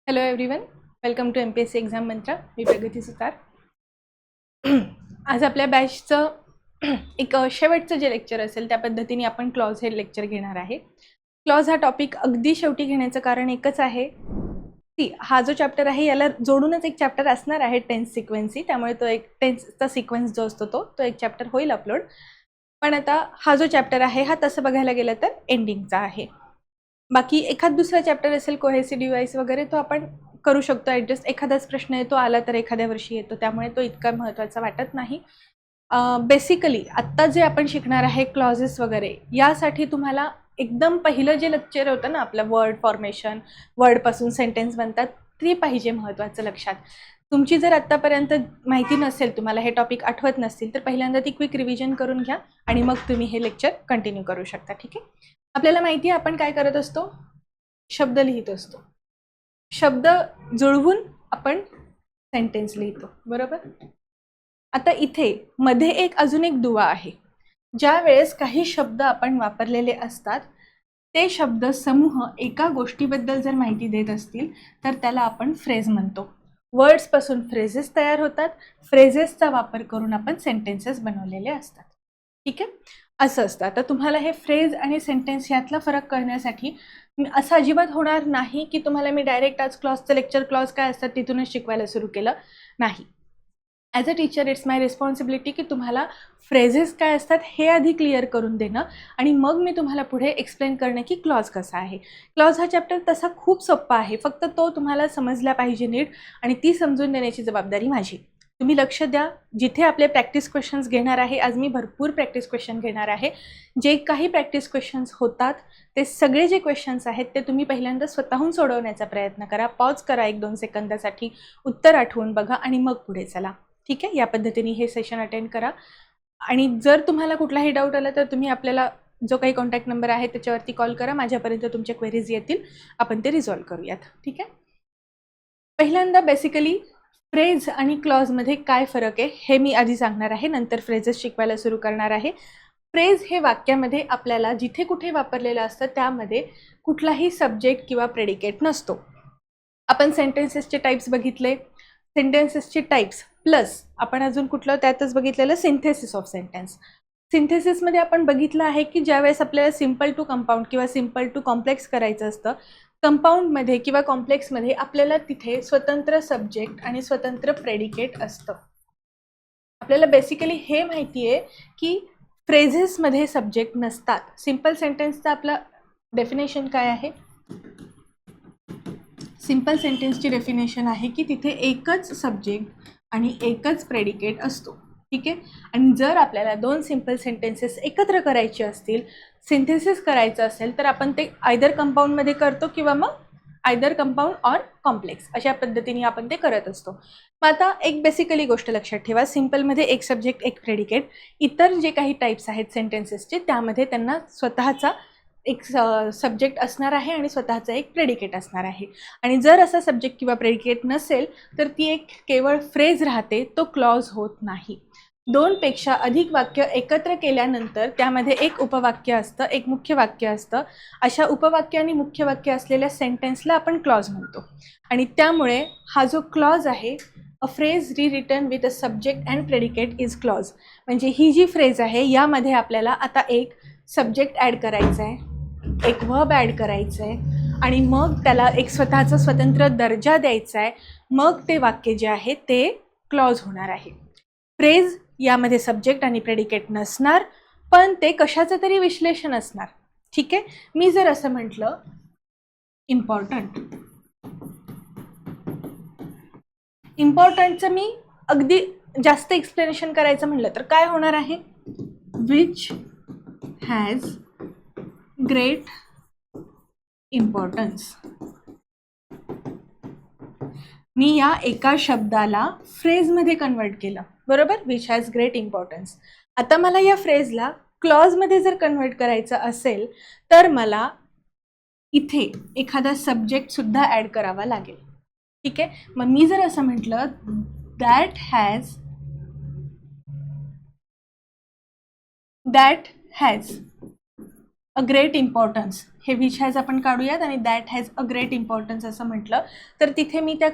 Hello everyone, welcome to MPSC exam मंत्र. मी प्रगती सुतार. आज आपल्या बॅचचं एक शेवटचं जे लेक्चर असेल त्या पद्धतीने आपण क्लॉज हे लेक्चर घेणार आहे. क्लॉज हा टॉपिक अगदी शेवटी घेण्याचं कारण एकच आहे की हा जो चॅप्टर आहे याला जोडूनच एक चॅप्टर असणार आहे टेन्स सिक्वेन्सी. त्यामुळे तो एक टेन्सचा सिक्वेन्स जो असतो तो एक चॅप्टर होईल अपलोड. पण आता हा जो चॅप्टर आहे हा तसं बघायला गेलं तर एंडिंगचा आहे. बाकी एखाद दुसरा चॅप्टर असेल कोहेसिव्ह डिव्हाइस वगैरे तो आपण करू शकतो ॲडजस्ट. एखादाच प्रश्न येतो आला तर एखाद्या वर्षी येतो, त्यामुळे तो इतका महत्त्वाचा वाटत नाही. बेसिकली आत्ता जे आपण शिकणार आहे क्लॉजेस वगैरे यासाठी तुम्हाला एकदम पहिलं जे लेक्चर होतं ना आपलं वर्ड फॉर्मेशन, वर्डपासून सेंटेन्स बनतात, ते पाहिजे महत्त्वाचं लक्षात. तुमची जर आत्तापर्यंत माहिती नसेल, तुम्हाला हे टॉपिक आठवत नसतील तर पहिल्यांदा ती क्विक रिव्हिजन करून घ्या आणि मग तुम्ही हे लेक्चर कंटिन्यू करू शकता. ठीक आहे. आपल्याला माहिती आहे आपण काय करत असतो, शब्द लिहित असतो. शब्द जुळवून आपण सेंटेन्स लिहितो, बरोबर. आता इथे मध्ये एक अजून एक दुवा आहे. ज्या वेळेस काही शब्द आपण वापरलेले असतात ते शब्द समूह एका गोष्टीबद्दल जर माहिती देत असतील तर त्याला आपण फ्रेज म्हणतो. वर्ड्सपासून फ्रेजेस तयार होतात, फ्रेजेसचा वापर करून आपण सेंटेन्सेस बनवलेले असतात. ठीक आहे, असं असतं. आता तुम्हाला हे फ्रेज आणि सेंटेन्स यातला फरक कळण्यासाठी असं अजिबात होणार नाही की तुम्हाला मी डायरेक्ट आज क्लॉजचं लेक्चर क्लॉज काय असतात तिथूनच शिकवायला सुरू केलं नाही. As a teacher it's my responsibility की तुम्हाला फ्रेजेस काय असतात हे आधी क्लिअर करून देणं आणि मग मी तुम्हाला पुढे एक्सप्लेन करणं की क्लॉज कसा आहे. क्लॉज हा चॅप्टर तसा खूप सोपा आहे, फक्त तो तुम्हाला समजला पाहिजे नीट आणि ती समजून देण्याची जबाबदारी माझी. तुम्ही लक्ष द्या. जिथे आपले प्रॅक्टिस क्वेश्चन्स घेणार आहे, आज मी भरपूर प्रॅक्टिस क्वेश्चन घेणार आहे. जे काही प्रॅक्टिस क्वेश्चन्स होतात ते सगळे जे क्वेश्चन्स आहेत ते तुम्ही पहिल्यांदा स्वतःहून सोडवण्याचा प्रयत्न करा. पॉज करा 1-2 सेकंदासाठी, उत्तर आठवून बघा आणि मग पुढे चला. ठीक आहे, या पद्धतीने हे सेशन अटेंड करा. आणि जर तुम्हाला कुठलाही डाऊट आला तर तुम्ही आपल्याला जो काही कॉन्टॅक्ट नंबर आहे त्याच्यावरती कॉल करा. माझ्यापर्यंत तुमच्या क्वेरीज येतील, आपण ते रिझॉल्व्ह करूयात. ठीक आहे. पहिल्यांदा बेसिकली फ्रेज आणि क्लॉजमध्ये काय फरक आहे हे मी आधी सांगणार आहे, नंतर फ्रेजेस शिकवायला सुरू करणार आहे. फ्रेज हे वाक्यामध्ये आपल्याला जिथे कुठे वापरलेलं असतं त्यामध्ये कुठलाही सब्जेक्ट किंवा प्रेडिकेट नसतो. आपण सेंटेन्सेसचे टाईप्स बघितले, सेंटेन्सेसचे टाईप्स प्लस आपण अजून कुठलं त्यातच बघितलेलं सिंथेसिस ऑफ सेंटेन्स. सिंथेसिसमध्ये आपण बघितलं आहे की ज्यावेळेस आपल्याला सिम्पल टू कंपाऊंड किंवा सिम्पल टू कॉम्प्लेक्स करायचं असतं, कंपाऊंडमध्ये किंवा कॉम्प्लेक्समध्ये आपल्याला तिथे स्वतंत्र सब्जेक्ट आणि स्वतंत्र प्रेडिकेट असतं. आपल्याला बेसिकली हे माहिती आहे की फ्रेझेसमध्ये सब्जेक्ट नसतात. सिम्पल सेंटेन्सचं आपलं डेफिनेशन काय आहे? सिम्पल सेंटेन्सची डेफिनेशन आहे की तिथे एकच सब्जेक्ट आणि एकच प्रेडिकेट असतो. ठीक आहे. आणि जर आपल्याला 2 सिम्पल सेंटेन्सेस एकत्र करायचे असतील, सिंथेसिस करायचं असेल तर आपण ते आयदर कंपाऊंडमध्ये करतो किंवा मग आयदर कंपाऊंड ऑर कॉम्प्लेक्स अशा पद्धतीने आपण ते करत असतो. मग आता एक बेसिकली गोष्ट लक्षात ठेवा, सिम्पलमध्ये एक सब्जेक्ट एक प्रेडिकेट. इतर जे काही टाईप्स आहेत सेंटेन्सेसचे त्यामध्ये त्यांना स्वतःचा एक सब्जेक्ट असणार आहे आणि स्वतःचा एक प्रेडिकेट असणार आहे. आणि जर असा सब्जेक्ट किंवा प्रेडिकेट नसेल तर ती एक केवळ फ्रेज राहते, तो क्लॉज होत नाही. 2 पेक्षा अधिक वाक्य एकत्र केल्यानंतर त्यामध्ये एक उपवाक्य असतं, एक मुख्य वाक्य असतं. अशा उपवाक्य आणि मुख्य वाक्य असलेल्या सेंटेन्सला आपण क्लॉज म्हणतो. आणि त्यामुळे हा जो क्लॉज आहे, a phrase rewritten with a subject and predicate is clause. म्हणजे ही जी फ्रेज आहे यामध्ये आपल्याला आता एक सब्जेक्ट ॲड करायचा आहे, एक वर्ब ॲड करायचं आहे आणि मग त्याला एक स्वतःचा स्वतंत्र दर्जा द्यायचा आहे. मग ते वाक्य जे आहे ते क्लॉज होणार आहे. फ्रेज यामध्ये सब्जेक्ट आणि प्रेडिकेट नसणार, पण ते कशाचं तरी विश्लेषण असणार. ठीक आहे. मी जर असं म्हटलं इम्पॉर्टंट, इम्पॉर्टंटचं मी अगदी जास्त एक्सप्लेनेशन करायचं म्हटलं तर काय होणार आहे? Which has great importance. मी या एका शब्दाला फ्रेजमध्ये कन्वर्ट केलं, बरोबर. Which has great importance. आता मला या फ्रेजला क्लॉजमध्ये जर कन्वर्ट करायचं असेल तर मला इथे एखादा सब्जेक्टसुद्धा ॲड करावा लागेल. ठीक आहे. मग मी जर असं म्हटलं that has a great importance, हे विच हॅज आपण काढूयात आणि that has a great importance असं म्हटलं तर तिथे मी त्या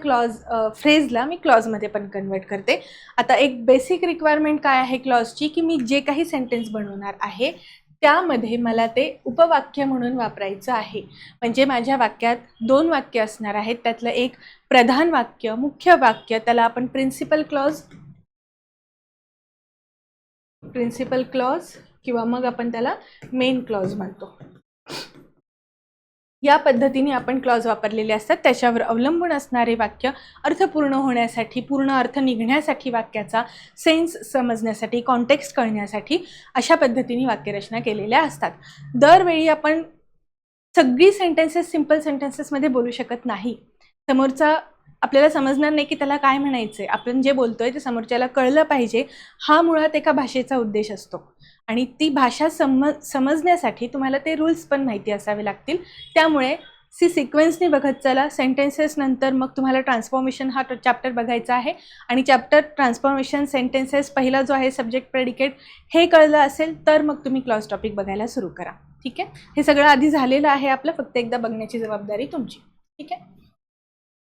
फ्रेजला मी क्लॉजमध्ये पण कन्वर्ट करते. आता एक बेसिक रिक्वायरमेंट काय आहे क्लॉजची, की मी जे काही सेंटेन्स बनवणार आहे त्यामध्ये मला ते उपवाक्य म्हणून वापरायचं आहे. म्हणजे माझ्या वाक्यात 2 वाक्य असणार आहेत, त्यातलं एक प्रधान वाक्य, मुख्य वाक्य, त्याला आपण प्रिन्सिपल क्लॉज किंवा मग आपण त्याला मेन क्लॉज म्हणतो. या पद्धतीने आपण क्लॉज वापरलेले असतात. त्याच्यावर अवलंबून असणारे वाक्य अर्थपूर्ण होण्यासाठी, पूर्ण अर्थ निघण्यासाठी, वाक्याचा सेन्स समजण्यासाठी, कॉन्टेक्स्ट कळण्यासाठी अशा पद्धतीने वाक्यरचना केलेल्या असतात. दरवेळी आपण सगळी सेंटेन्सेस सिंपल सेंटेन्सेसमध्ये बोलू शकत नाही. समोरचा आपल्याला समजणार नाही की त्याला काय म्हणायचं आहे. आपण जे बोलतोय ते समोरच्याला कळलं पाहिजे, हा मुळात एका भाषेचा उद्देश असतो. आणि ती भाषा समजण्यासाठी तुम्हाला ते रूल्स पण माहिती असावे लागतील. त्यामुळे सिक्वेन्सने बघत चला. सेंटेन्सेस नंतर मग तुम्हाला ट्रान्सफॉर्मेशन हा चॅप्टर बघायचा आहे आणि चॅप्टर ट्रान्सफॉर्मेशन, सेंटेन्सेस, पहिला जो आहे सब्जेक्ट प्रेडिकेट, हे कळलं असेल तर मग तुम्ही क्लॉज टॉपिक बघायला सुरू करा. ठीक आहे, हे सगळं आधी झालेलं आहे आपलं, फक्त एकदा बघण्याची जबाबदारी तुमची. ठीक आहे,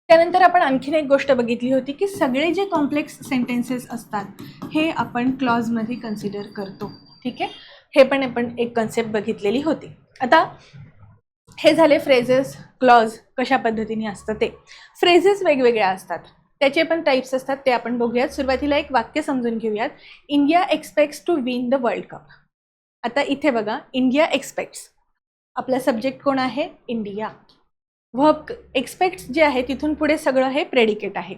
त्यानंतर आपण आणखीन एक गोष्ट बघितली होती की सगळे जे कॉम्प्लेक्स सेंटेन्सेस असतात हे आपण क्लॉजमध्ये कन्सिडर करतो. ठीक आहे, हे पण आपण एक कन्सेप्ट बघितलेली होती. आता हे झाले फ्रेजेस, क्लॉज कशा पद्धतीने असतं ते. फ्रेजेस वेगवेगळ्या असतात, त्याचे पण टाईप्स असतात, ते आपण बघूयात. सुरुवातीला एक वाक्य समजून घेऊयात. India expects to win the world cup. आता इथे बघा, इंडिया एक्सपेक्ट्स, आपला सब्जेक्ट कोण आहे? इंडिया. वर्ब एक्सपेक्ट्स जे आहे तिथून पुढे सगळं हे प्रेडिकेट आहे.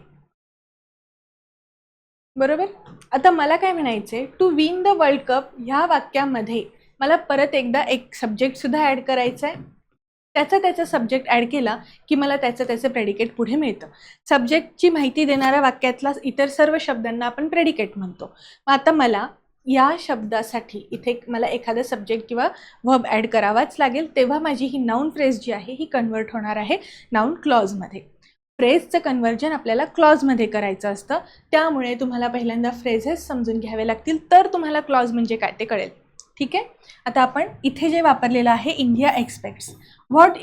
बरोबर. आता मला काय म्हणायचंय, to win the world cup ह्या वाक्यामध्ये मला परत एकदा एक सब्जेक्ट सुद्धा ऍड करायचा आहे. त्याचा सब्जेक्ट ऍड केला की मला त्याचं प्रेडिकेट पुढे मिळतं. सब्जेक्टची माहिती देणाऱ्या वाक्यातला इतर सर्व शब्दांना आपण प्रेडिकेट म्हणतो. मग आता मला या शब्दासाठी इथे मला एखादा सब्जेक्ट किंवा वर्ब ऍड करावाच लागेल, तेव्हा माझी ही नाउन फ्रेज जी आहे ही कन्वर्ट होणार आहे नाउन क्लॉजमध्ये. फ्रेजचं कन्व्हर्जन आपल्याला क्लॉजमध्ये करायचं असतं. त्यामुळे तुम्हाला पहिल्यांदा फ्रेजेस समजून घ्यावे लागतील, तर तुम्हाला क्लॉज म्हणजे काय ते कळेल. ठीक आहे, आता आपण इथे जे वापरलेलं आहे India aspects. What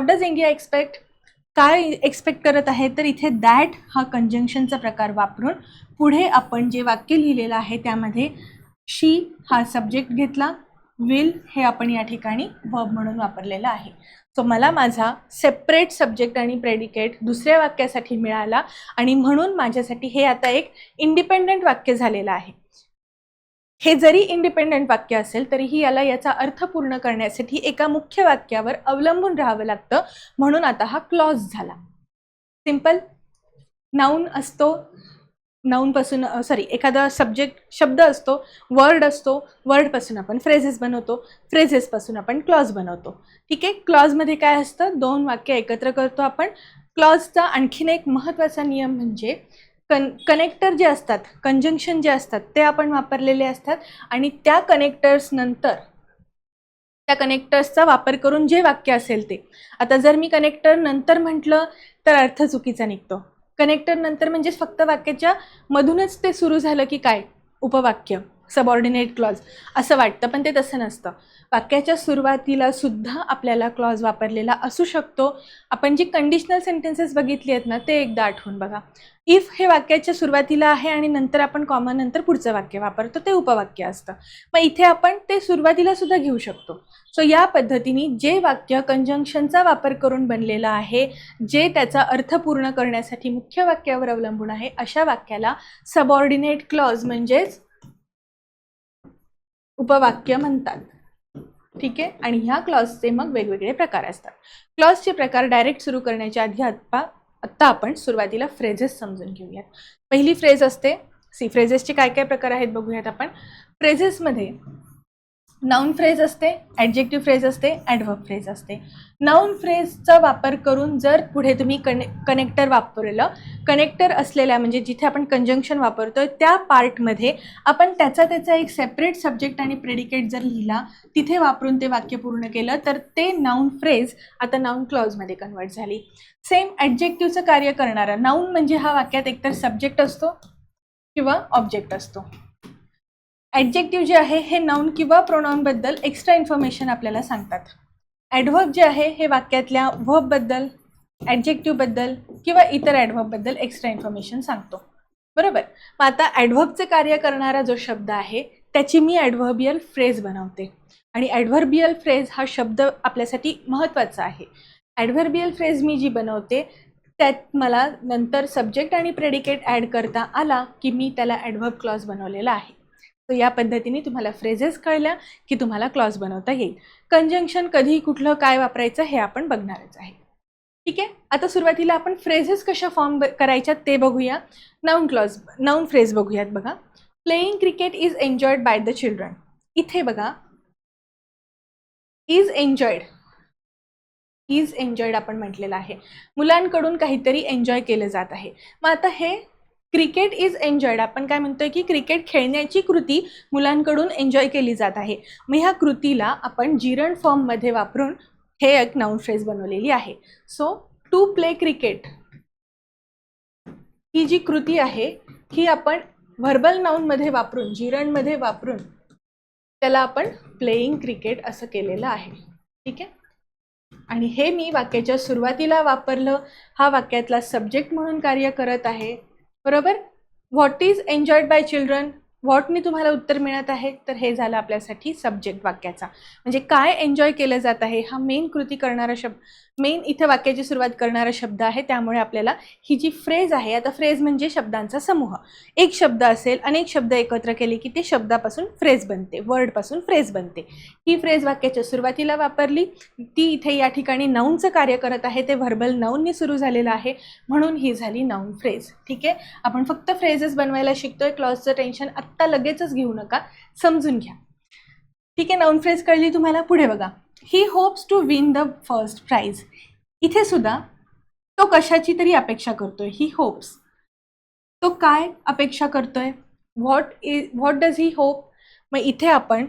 does India expect, काय एक्सपेक्ट करत आहे, तर इथे दॅट हा कंजंक्शनचा प्रकार वापरून पुढे आपण जे वाक्य लिहिलेलं आहे त्यामध्ये शी हा सब्जेक्ट घेतला, विल हे आपण या ठिकाणी वर्ब म्हणून वापरलेलं आहे. सो मला माझा सेपरेट सब्जेक्ट आणि प्रेडिकेट दुसऱ्या वाक्यासाठी मिळाला आणि म्हणून माझ्यासाठी हे आता एक इंडिपेंडंट वाक्य झालेलं आहे. हे जरी इंडिपेंडंट वाक्य असेल तरीही याचा अर्थ पूर्ण करण्यासाठी एका मुख्य वाक्यावर अवलंबून राहावं लागतं, म्हणून आता हा क्लॉज झाला. सिंपल. नाऊन असतो, नाऊनपासून एखादा सब्जेक्ट शब्द असतो, वर्ड असतो, वर्डपासून आपण फ्रेजेस बनवतो, फ्रेजेसपासून आपण क्लॉज बनवतो. ठीक आहे, क्लॉजमध्ये काय असतं, 2 वाक्य एकत्र करतो आपण. क्लॉजचा आणखीन एक महत्त्वाचा नियम म्हणजे कनेक्टर जे असतात, कंजंक्शन जे असतात ते आपण वापरलेले असतात आणि त्या कनेक्टर्स नंतर त्या कनेक्टर्सचा वापर करून जे वाक्य असेल ते. आता जर मी कनेक्टर नंतर म्हटलं तर अर्थ चुकीचा निघतो. कनेक्टर नंतर म्हणजे फक्त वाक्याच्या मधूनच ते सुरू झालं की काय, उपवाक्य, सबऑर्डिनेट क्लॉज असं वाटतं, पण ते तसं नसतं. वाक्याच्या सुरुवातीला सुद्धा आपल्याला क्लॉज वापरलेला असू शकतो. आपण जी कंडिशनल सेंटेन्सेस बघितली आहेत ना, ते एकदा आठवून बघा. इफ हे वाक्याच्या सुरुवातीला आहे आणि नंतर आपण कॉमा नंतर पुढचं वाक्य वापरतो, ते उपवाक्य असतं. मग इथे आपण ते सुरुवातीला सुद्धा घेऊ शकतो. सो या पद्धतीने जे वाक्य कंजंक्शनचा वापर करून बनलेलं आहे, जे त्याचा अर्थ पूर्ण करण्यासाठी मुख्य वाक्यावर अवलंबून आहे, अशा वाक्याला सबऑर्डिनेट क्लॉज म्हणजेच उपवाक्य म्हणतात. ठीक आहे, आणि ह्या क्लॉजचे मग वेगवेगळे प्रकार असतात. क्लॉजचे प्रकार डायरेक्ट सुरू करण्याच्या आधी आत्ता आपण सुरुवातीला फ्रेजेस समजून घेऊयात. पहिली फ्रेज असते, फ्रेजेसचे काय काय प्रकार आहेत बघूयात आपण. फ्रेजेसमध्ये नाउन फ्रेज असते, ॲडजेक्टिव्ह फ्रेज असते, ॲडव्हर्ब फ्रेज असते. नाउन फ्रेजचा वापर करून जर पुढे तुम्ही कनेक्टर वापरलं, कनेक्टर असलेल्या म्हणजे जिथे आपण कंजंक्शन वापरतोय त्या पार्टमध्ये आपण त्याचा एक सेपरेट सब्जेक्ट आणि प्रेडिकेट जर लिहिला, तिथे वापरून ते वाक्य पूर्ण केलं, तर ते नाउन फ्रेज आता नाउन क्लॉजमध्ये कन्वर्ट झाली. सेम ॲडजेक्टिव्हचं कार्य करणारा नाउन म्हणजे हा वाक्यात एकतर सब्जेक्ट असतो किंवा ऑब्जेक्ट असतो. ॲडजेक्टिव्ह जे आहे हे नाऊन किंवा प्रोनाऊनबद्दल एक्स्ट्रा इन्फॉर्मेशन आपल्याला सांगतात. ॲडव्हर्ब जे आहे हे वाक्यातल्या व्हर्बबद्दल, ॲडजेक्टिव्हबद्दल किंवा इतर ॲडव्हर्बबद्दल एक्स्ट्रा इन्फॉर्मेशन सांगतो. बरोबर. मग आता ॲडव्हर्बचे कार्य करणारा जो शब्द आहे त्याची मी ॲडव्हर्बियल फ्रेज बनवते. आणि ॲडव्हर्बियल फ्रेज हा शब्द आपल्यासाठी महत्त्वाचा आहे. ॲडव्हर्बियल फ्रेज मी जी बनवते त्यात मला नंतर सब्जेक्ट आणि प्रेडिकेट ॲड करता आला की मी त्याला ॲडव्हर्ब क्लॉज बनवलेला आहे. तर या पद्धतीने तुम्हाला फ्रेजेस कळल्या की तुम्हाला क्लॉज बनवता येईल. कंजंक्शन कधी कुठलं काय वापरायचं हे आपण बघणारच आहे. ठीक आहे. आता सुरुवातीला आपण फ्रेजेस कशा फॉर्म करायच्या ते बघूया. नाऊन फ्रेज बघूयात. बघा, playing cricket is enjoyed by the children. इथे बघा इज एन्जॉयड आपण म्हटलेलं आहे. मुलांकडून काहीतरी एन्जॉय केलं जात आहे. मग आता हे क्रिकेट इज एन्जॉयड आपण काय म्हणतोय की क्रिकेट खेळण्याची कृती मुलांकडून एन्जॉय केली जात आहे. मग ह्या कृतीला आपण जिरंड फॉर्ममध्ये वापरून हे एक नाऊन फ्रेज बनवलेली आहे. सो टू प्ले क्रिकेट ही जी कृती आहे ही आपण व्हर्बल नाऊनमध्ये वापरून, जिरंडमध्ये वापरून त्याला आपण प्लेइंग क्रिकेट असं केलेलं आहे. ठीक आहे. आणि हे मी वाक्याच्या सुरुवातीला वापरलं. हा वाक्यातला सब्जेक्ट म्हणून कार्य करत आहे. बरोबर. What is enjoyed by children, व्हॉटनी तुम्हाला उत्तर मिळत आहे तर हे झालं आपल्यासाठी सब्जेक्ट वाक्याचा. म्हणजे काय एन्जॉय केलं जात आहे हा मेन कृती करणारा शब्द, मेन इथे वाक्याची सुरुवात करणारा शब्द आहे. त्यामुळे आपल्याला ही जी फ्रेज आहे, आता फ्रेज म्हणजे शब्दांचा समूह. एक शब्द असेल, अनेक शब्द एकत्र केले की ते शब्दापासून फ्रेज बनते, वर्डपासून फ्रेज बनते. ही फ्रेज वाक्याच्या सुरुवातीला वापरली, ती इथे या ठिकाणी नाऊनचं कार्य करत आहे, ते व्हर्बल नाऊनने सुरू झालेलं आहे म्हणून ही झाली नाऊन फ्रेज. ठीक आहे. आपण फक्त फ्रेजेस बनवायला शिकतोय, क्लॉजचं टेन्शन आत्ता लगेचच घेऊ नका, समजून घ्या. ठीक आहे. नाऊन फ्रेज कळली तुम्हाला. पुढे बघा, he hopes to win the first prize. इथे सुद्धा तो कशाची तरी अपेक्षा करतोय. ही होप्स, तो काय अपेक्षा करतोय, व्हॉट डज ही होप. मग इथे आपण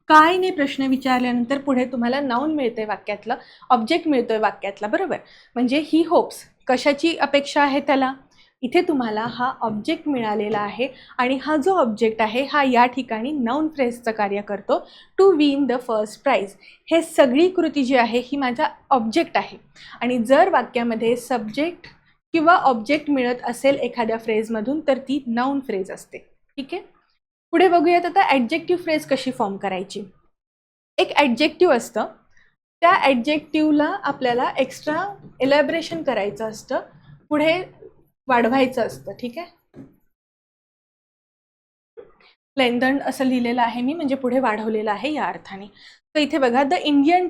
काय ने प्रश्न विचारल्यानंतर पुढे तुम्हाला नाऊन मिळते, वाक्यातलं ऑब्जेक्ट मिळतोय वाक्यातला. बरोबर. म्हणजे ही होप्स कशाची अपेक्षा आहे त्याला, इथे तुम्हाला हा ऑब्जेक्ट मिळालेला आहे. आणि हा जो ऑब्जेक्ट आहे हा या ठिकाणी नाऊन फ्रेजचं कार्य करतो. To win the first prize, हे सगळी कृती जी आहे ही माझा ऑब्जेक्ट आहे. आणि जर वाक्यामध्ये सब्जेक्ट किंवा ऑब्जेक्ट मिळत असेल एखाद्या फ्रेजमधून तर ती नाऊन फ्रेज असते. ठीक आहे. पुढे बघूयात आता ॲडजेक्टिव्ह फ्रेज कशी फॉर्म करायची. एक ॲडजेक्टिव्ह असतं, त्या ॲडजेक्टिव्हला आपल्याला एक्स्ट्रा एलॅबरेशन करायचं असतं, पुढे वाढवायचं असतं. ठीक आहे. लेंदन असं लिहिलेलं आहे मी, म्हणजे पुढे वाढवलेलं आहे या अर्थाने. तर इथे बघा, the Indian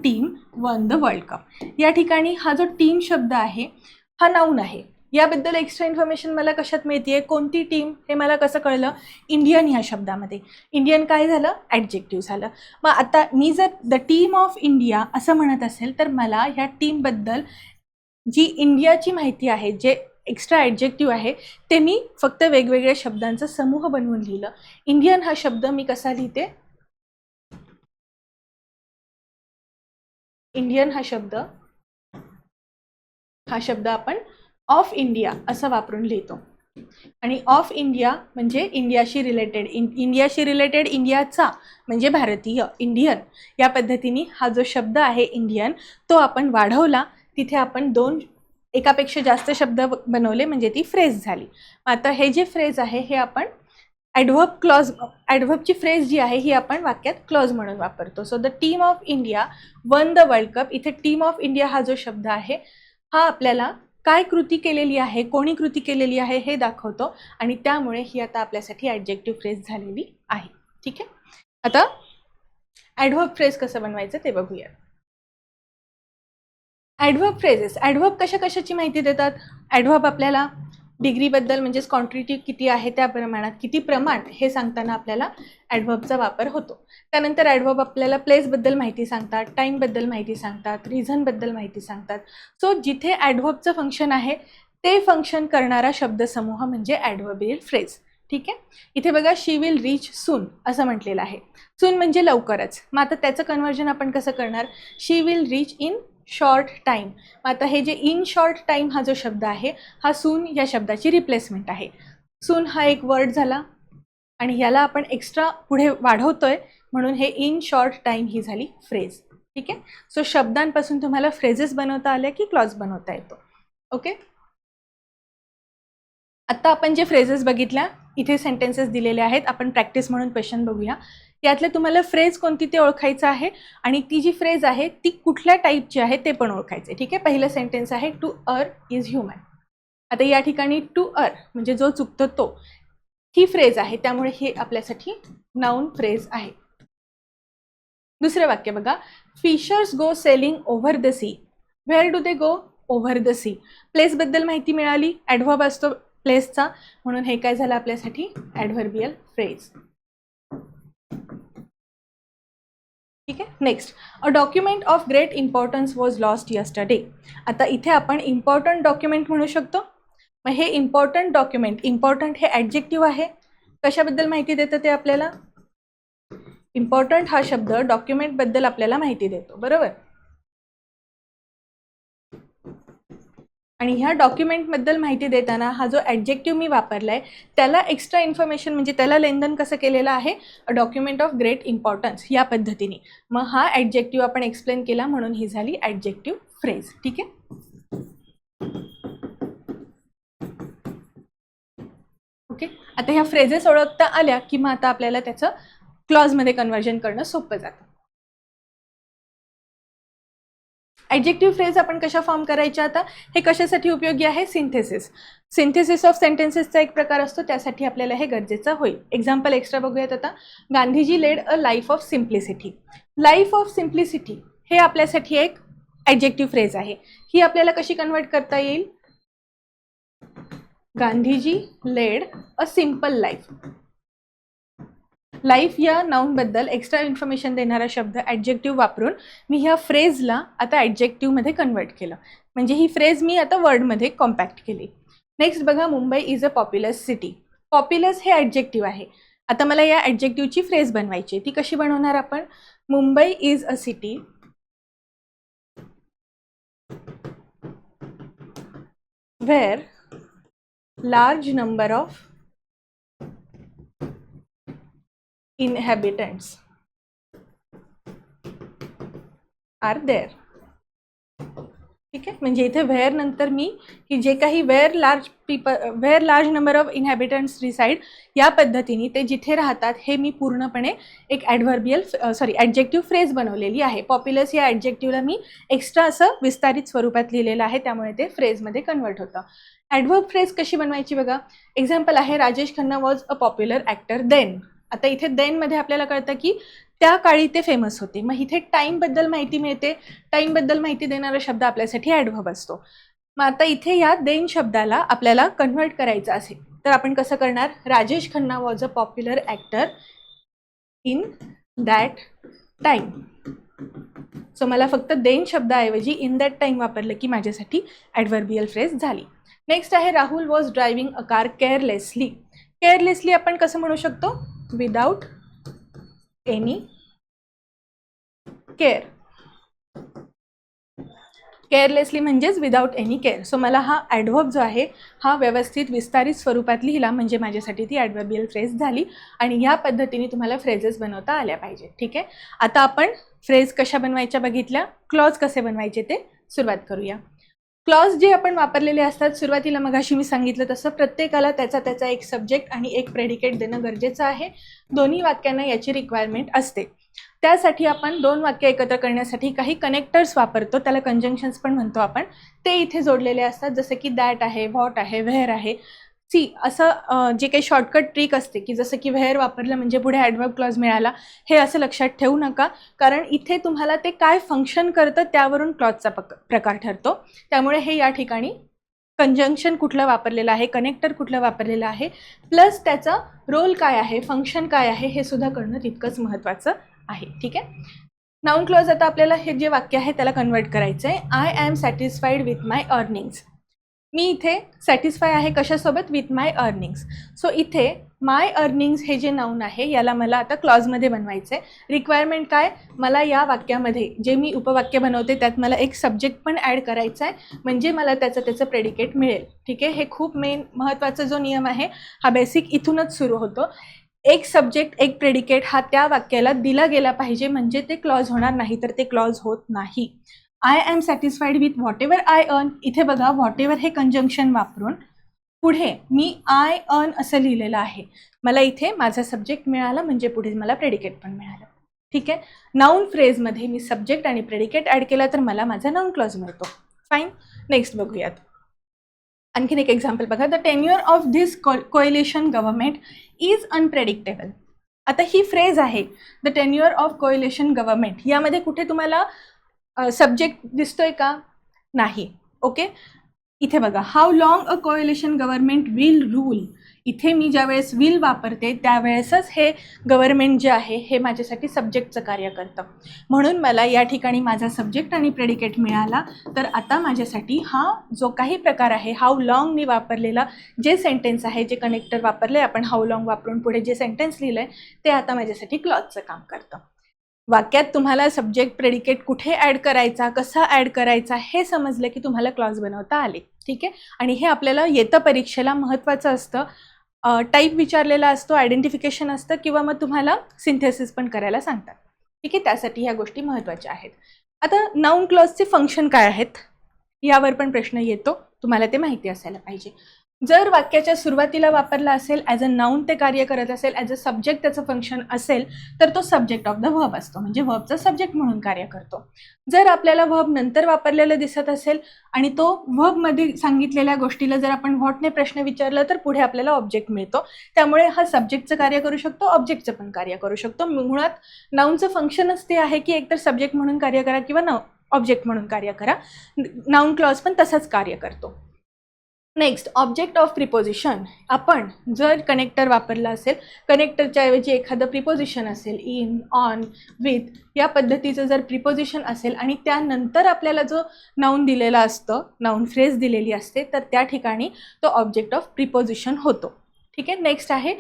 team one the world cup. या ठिकाणी हा जो टीम शब्द आहे हा नाऊन आहे. याबद्दल एक्स्ट्रा इन्फॉर्मेशन मला कशात मिळते, कोणती टीम हे मला कसं कळलं, इंडियन ह्या शब्दामध्ये. इंडियन काय झालं, ॲडजेक्टिव्ह झालं. मग आता मी जर द टीम ऑफ इंडिया असं म्हणत असेल तर मला ह्या टीमबद्दल जी इंडियाची माहिती आहे, जे एक्स्ट्रा ॲडजेक्टिव्ह आहे ते मी फक्त वेगवेगळ्या शब्दांचा समूह बनवून लिहिलं. इंडियन हा शब्द मी कसा लिहिते, इंडियन हा शब्द आपण ऑफ इंडिया असं वापरून लिहितो. आणि ऑफ इंडिया म्हणजे इंडियाशी रिलेटेड, इंडियाचा म्हणजे भारतीय, इंडियन. या पद्धतीने हा जो शब्द आहे इंडियन तो आपण वाढवला. तिथे आपण एकापेक्षा जास्त शब्द बनवले म्हणजे ती फ्रेज झाली. आता हे जे फ्रेज आहे हे आपण ॲडव्हर्बची फ्रेज जी आहे ही आपण वाक्यात क्लॉज म्हणून वापरतो. So the team of India one the world cup. इथे टीम ऑफ इंडिया हा जो शब्द आहे हा आपल्याला काय कृती केलेली आहे, कोणी कृती केलेली आहे हे दाखवतो. आणि त्यामुळे ही आता आपल्यासाठी ॲडजेक्टिव्ह फ्रेज झालेली आहे. ठीक आहे. आता ॲडव्हर्ब फ्रेज कसं बनवायचं ते बघूया. ॲडव्हर्ब फ्रेजेस, ॲडव्हर्ब कशाची माहिती देतात. ॲडव्हर्ब आपल्याला डिग्रीबद्दल म्हणजेच क्वांटिटी किती आहे त्या प्रमाणात, किती प्रमाण हे सांगताना आपल्याला ॲडव्हर्बचा वापर होतो. त्यानंतर ॲडव्हर्ब आपल्याला प्लेसबद्दल माहिती सांगतात, टाईमबद्दल माहिती सांगतात, रिझनबद्दल माहिती सांगतात. सो जिथे ॲडव्हर्बचं फंक्शन आहे ते फंक्शन करणारा शब्दसमूह म्हणजे ॲडव्हर्बियल फ्रेज. ठीक आहे. इथे बघा, शी विल रीच सून असं म्हटलेलं आहे. सून म्हणजे लवकरच. मग आता त्याचं कन्व्हर्जन आपण कसं करणार, she will reach in short time. मग आता हे जे इन शॉर्ट टाईम हा जो शब्द आहे हा सून या शब्दाची रिप्लेसमेंट आहे. सून हा एक वर्ड झाला आणि ह्याला आपण एक्स्ट्रा पुढे वाढवतोय म्हणून हे इन शॉर्ट टाइम ही झाली फ्रेज. ठीक आहे. सो शब्दांपासून तुम्हाला फ्रेजेस बनवता आल्या की क्लॉज बनवता येतो. ओके. आता आपण जे फ्रेजेस बघितल्या, इथे सेंटेन्सेस दिलेले आहेत, आपण प्रॅक्टिस म्हणून क्वेश्चन बघूया. यातले तुम्हाला फ्रेज कोणती ते ओळखायचं आहे आणि ती जी फ्रेज आहे ती कुठल्या टाईपची आहे ते पण ओळखायचं. ठीक आहे. पहिलं सेंटेन्स आहे टू अर इज ह्युमन. आता या ठिकाणी टू अर म्हणजे जो चुकतो तो, ही फ्रेज आहे, त्यामुळे हे आपल्यासाठी नाउन फ्रेज आहे. दुसरं वाक्य बघा, fishers go sailing over the sea. Where do they go? Over the sea. Place बद्दल माहिती मिळाली, ॲडव्हर्ब असतो प्लेसचा, म्हणून हे काय झालं आपल्यासाठी ॲडव्हर्बियल फ्रेज. ठीक आहे. Next, a document of great importance was lost yesterday. आता इथे आपण इम्पॉर्टंट डॉक्युमेंट म्हणू शकतो. मग हे इम्पॉर्टंट डॉक्युमेंट, इम्पॉर्टंट हे ॲडजेक्टिव्ह आहे, कशाबद्दल माहिती देतं ते आपल्याला? इम्पॉर्टंट हा शब्द डॉक्युमेंट बद्दल आपल्याला माहिती देतो, बरोबर. आणि ह्या डॉक्युमेंट बद्दल माहिती देताना हा जो ॲडजेक्टिव्ह मी वापरलाय त्याला एक्स्ट्रा इन्फॉर्मेशन म्हणजे त्याला लेनदेन कसं केलेलं आहे, अ डॉक्युमेंट ऑफ ग्रेट इम्पॉर्टन्स या पद्धतीने. मग हा ॲडजेक्टिव्ह आपण एक्सप्लेन केला म्हणून ही झाली ॲडजेक्टिव्ह फ्रेज. ठीक आहे. ओके. आता ह्या फ्रेजेस ओळखता आल्या की मग आता आपल्याला त्याचं क्लॉजमध्ये कन्व्हर्जन करणं सोपं जातं. ॲडजेक्टिव्ह फ्रेज आपण कशा फॉर्म करायच्या? आता हे कशासाठी उपयोगी आहे? सिंथेसिस. सिंथेसिस ऑफ सेंटेन्सेसचा एक प्रकार असतो, त्यासाठी आपल्याला हे गरजेचं होईल. एक्झाम्पल एक्स्ट्रा बघूयात आता. Gandhiji led a life of simplicity. Life of simplicity हे आपल्यासाठी एक ॲडजेक्टिव्ह फ्रेज आहे. ही आपल्याला कशी कन्वर्ट करता येईल? Gandhiji led a simple life. Life या नाउनबद्दल एक्स्ट्रा इन्फॉर्मेशन देणारा शब्द ॲडजेक्टिव्ह वापरून मी ह्या फ्रेजला आता ॲडजेक्टिव्हमध्ये कन्वर्ट केलं, म्हणजे ही फ्रेज मी आता वर्डमध्ये कॉम्पॅक्ट केली. नेक्स्ट बघा, Mumbai is a populous city. Populous हे ॲडजेक्टिव्ह आहे. आता मला या ॲडजेक्टिव्हची फ्रेज बनवायची, ती कशी बनवणार आपण? Mumbai is a city where large number of inhabitants are there. ठीक आहे. म्हणजे इथे व्हेअर नंतर मी की जे काही where large number of inhabitants reside या पद्धतीने ते जिथे राहतात हे मी पूर्णपणे एक ॲडजेक्टिव्ह फ्रेज बनवलेली आहे. पॉप्युलस या ॲडजेक्टिव्हला मी एक्स्ट्रा असं विस्तारित स्वरूपात लिहिलेलं आहे, त्यामुळे ते फ्रेजमध्ये कन्वर्ट होतं. ॲडव्हर्ब फ्रेज कशी बनवायची बघा. एक्झाम्पल आहे, Rajesh Khanna was a popular actor then. आता इथे देनमध्ये आपल्याला कळतं की त्या काळी ते फेमस होते. मग इथे टाईमबद्दल माहिती मिळते, टाईमबद्दल माहिती देणारा शब्द आपल्यासाठी ॲडव्हर्ब असतो. मग आता इथे या देन शब्दाला आपल्याला कन्व्हर्ट करायचं असेल तर आपण कसं करणार? Rajesh Khanna was a popular actor in that time. So मला फक्त देन शब्दाऐवजी इन दॅट टाईम वापरलं की माझ्यासाठी ॲडव्हर्बियल फ्रेज झाली. नेक्स्ट आहे, Rahul was driving a car carelessly. Carelessly आपण कसं म्हणू शकतो? Without any care. केअरलेसली म्हणजेच विदाउट एनी केअर. सो मला हा ॲडव्हर्ब जो आहे हा व्यवस्थित विस्तारित स्वरूपात लिहिला म्हणजे माझ्यासाठी ती ॲडव्हर्बियल फ्रेज झाली. आणि या पद्धतीने तुम्हाला फ्रेजेस बनवता आल्या पाहिजे. ठीक आहे. आता आपण फ्रेज कशा बनवायच्या बघितल्या, क्लॉज कसे बनवायचे ते सुरुवात करूया. क्लॉज जे आपण वापरलेले असतात सुरुवातीला मगाशी मी सांगितलं तसं प्रत्येकाला त्याचा एक सब्जेक्ट आणि एक प्रेडिकेट देणं गरजेचं आहे. दोन्ही वाक्यांना याची रिक्वायरमेंट असते. त्यासाठी आपण दोन वाक्य एकत्र करण्यासाठी काही कनेक्टर्स वापरतो, त्याला कंजंक्शन्स पण म्हणतो आपण. ते इथे जोडलेले असतात, जसे की दॅट आहे, व्हॉट आहे, व्हेअर आहे. असं जे काही शॉर्टकट ट्रिक असते की जसं की व्हेअर वापरलं म्हणजे पुढे ॲडव्हर्ब क्लॉज मिळाला, हे असं लक्षात ठेवू नका, कारण इथे तुम्हाला ते काय फंक्शन करतं त्यावरून क्लॉजचा प्रकार ठरतो. त्यामुळे हे या ठिकाणी कंजंक्शन कुठलं वापरलेलं आहे, कनेक्टर कुठलं वापरलेलं आहे, प्लस त्याचा रोल काय आहे, फंक्शन काय आहे हे सुद्धा कळणं तितकंच महत्त्वाचं आहे. ठीक आहे. नाउन क्लॉज आता आपल्याला हे जे वाक्य आहे त्याला कन्वर्ट करायचं आहे. I am satisfied with my earnings. मी इथे सॅटिस्फाय आहे कशासोबत, विथ माय अर्निंग्स. सो इथे माय अर्निंग्स हे जे नाऊन आहे याला मला आता क्लॉजमध्ये बनवायचं आहे. रिक्वायरमेंट काय, मला या वाक्यामध्ये जे मी उपवाक्य बनवते त्यात मला एक सब्जेक्ट पण ॲड करायचा आहे, म्हणजे मला त्याचं प्रेडिकेट मिळेल. ठीक आहे, हे खूप मेन महत्त्वाचा जो नियम आहे हा बेसिक इथूनच सुरू होतो. एक सब्जेक्ट एक प्रेडिकेट हा त्या वाक्याला दिला गेला पाहिजे, म्हणजे ते क्लॉज होणार, नाही तर ते क्लॉज होत नाही. I am satisfied with whatever I earn. इथे बघा व्हॉट एव्हर हे कंजंक्शन वापरून पुढे मी आय अर्न असं लिहिलेलं आहे. मला इथे माझा सब्जेक्ट मिळाला, म्हणजे पुढे मला प्रेडिकेट पण मिळालं. ठीक आहे, नाऊन फ्रेजमध्ये मी सब्जेक्ट आणि प्रेडिकेट ॲड केला तर मला माझा नाऊन क्लॉज मिळतो. फाईन, नेक्स्ट बघूयात. आणखीन एक एक्झाम्पल बघा. The tenure of this coalition government is unpredictable. आता ही फ्रेज आहे the tenure of coalition government, यामध्ये कुठे तुम्हाला सब्जेक्ट दिसतोय का, नाही. ओके, इथे बघा how long a coalition government will rule. इथे मी ज्यावेळेस विल वापरते त्यावेळेसच हे गव्हर्नमेंट जे आहे हे माझ्यासाठी सब्जेक्टचं कार्य करतं. म्हणून मला या ठिकाणी माझा सब्जेक्ट आणि प्रेडिकेट मिळाला. तर आता माझ्यासाठी हा जो काही प्रकार आहे हाऊ लॉंग मी वापरलेला जे सेंटेन्स आहे, जे कनेक्टर वापरले आपण हाऊ लॉंग वापरून पुढे जे सेंटेन्स लिहिलं आहे ते आता माझ्यासाठी क्लॉजचं काम करतं. वाक्यात तुम्हाला सब्जेक्ट प्रेडिकेट कुठे ॲड करायचा, कसा ॲड करायचा हे समजलं की तुम्हाला क्लॉज बनवता आले. ठीक आहे, आणि हे आपल्याला येतं परीक्षेला महत्त्वाचं असतं. टाईप विचारलेला असतो, आयडेंटिफिकेशन असतं, किंवा मग तुम्हाला सिंथेसिस पण करायला सांगतात. ठीक आहे, त्यासाठी ह्या गोष्टी महत्त्वाच्या आहेत. आता नाऊन क्लॉजचे फंक्शन काय आहेत यावर पण प्रश्न येतो, तुम्हाला ते माहिती असायला पाहिजे. जर वाक्याच्या सुरुवातीला वापरला असेल ॲज अ नाऊन ते कार्य करत असेल, ॲज अ सब्जेक्ट त्याचं फंक्शन असेल तर तो सब्जेक्ट ऑफ द व्हर्ब असतो, म्हणजे व्हर्बचा सब्जेक्ट म्हणून कार्य करतो. जर आपल्याला व्हर्ब नंतर वापरलेलं दिसत असेल आणि तो व्हर्बमध्ये सांगितलेल्या गोष्टीला जर आपण व्हॉटने प्रश्न विचारला तर पुढे आपल्याला ऑब्जेक्ट मिळतो. त्यामुळे हा सब्जेक्टचं कार्य करू शकतो, ऑब्जेक्टचं पण कार्य करू शकतो. मुळात नाऊनचं फंक्शनच ते आहे की एकतर सब्जेक्ट म्हणून कार्य करा किंवा ऑब्जेक्ट म्हणून कार्य करा. नाऊन क्लॉज पण तसंच कार्य करतो. Next, object of preposition. आपण जर कनेक्टर वापरला असेल, कनेक्टरच्या ऐवजी एखादं प्रिपोजिशन असेल, इन, ऑन, विथ या पद्धतीचं जर प्रिपोजिशन असेल आणि त्यानंतर आपल्याला जो नाऊन दिलेला असतं, नाऊन फ्रेज दिलेली असते, तर त्या ठिकाणी तो ऑब्जेक्ट ऑफ प्रिपोजिशन होतो. ठीक आहे, नेक्स्ट आहे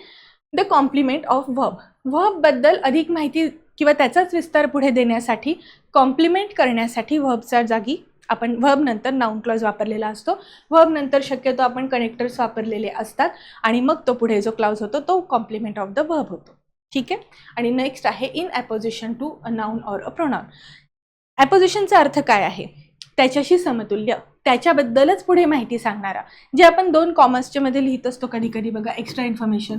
द कॉम्प्लिमेंट ऑफ व्हर्ब. व्हर्बबद्दल अधिक माहिती किंवा त्याचाच विस्तार पुढे देण्यासाठी, कॉम्प्लिमेंट करण्यासाठी व्हर्बच्या जागी आपण व्हर्ब नंतर नाऊन क्लॉज वापरलेला असतो. व्हर्ब नंतर शक्यतो आपण कनेक्टर्स वापरलेले असतात आणि मग तो पुढे जो क्लॉज होतो तो कॉम्प्लिमेंट ऑफ द व्हर्ब होतो. ठीक आहे, आणि नेक्स्ट आहे in apposition to a noun or a pronoun. ॲपोजिशनचा अर्थ काय आहे, त्याच्याशी समतुल्य, त्याच्याबद्दलच पुढे माहिती सांगणारा. जे आपण 2 कॉमर्सच्या मध्ये लिहित असतो कधी कधी बघा, एक्स्ट्रा इन्फॉर्मेशन,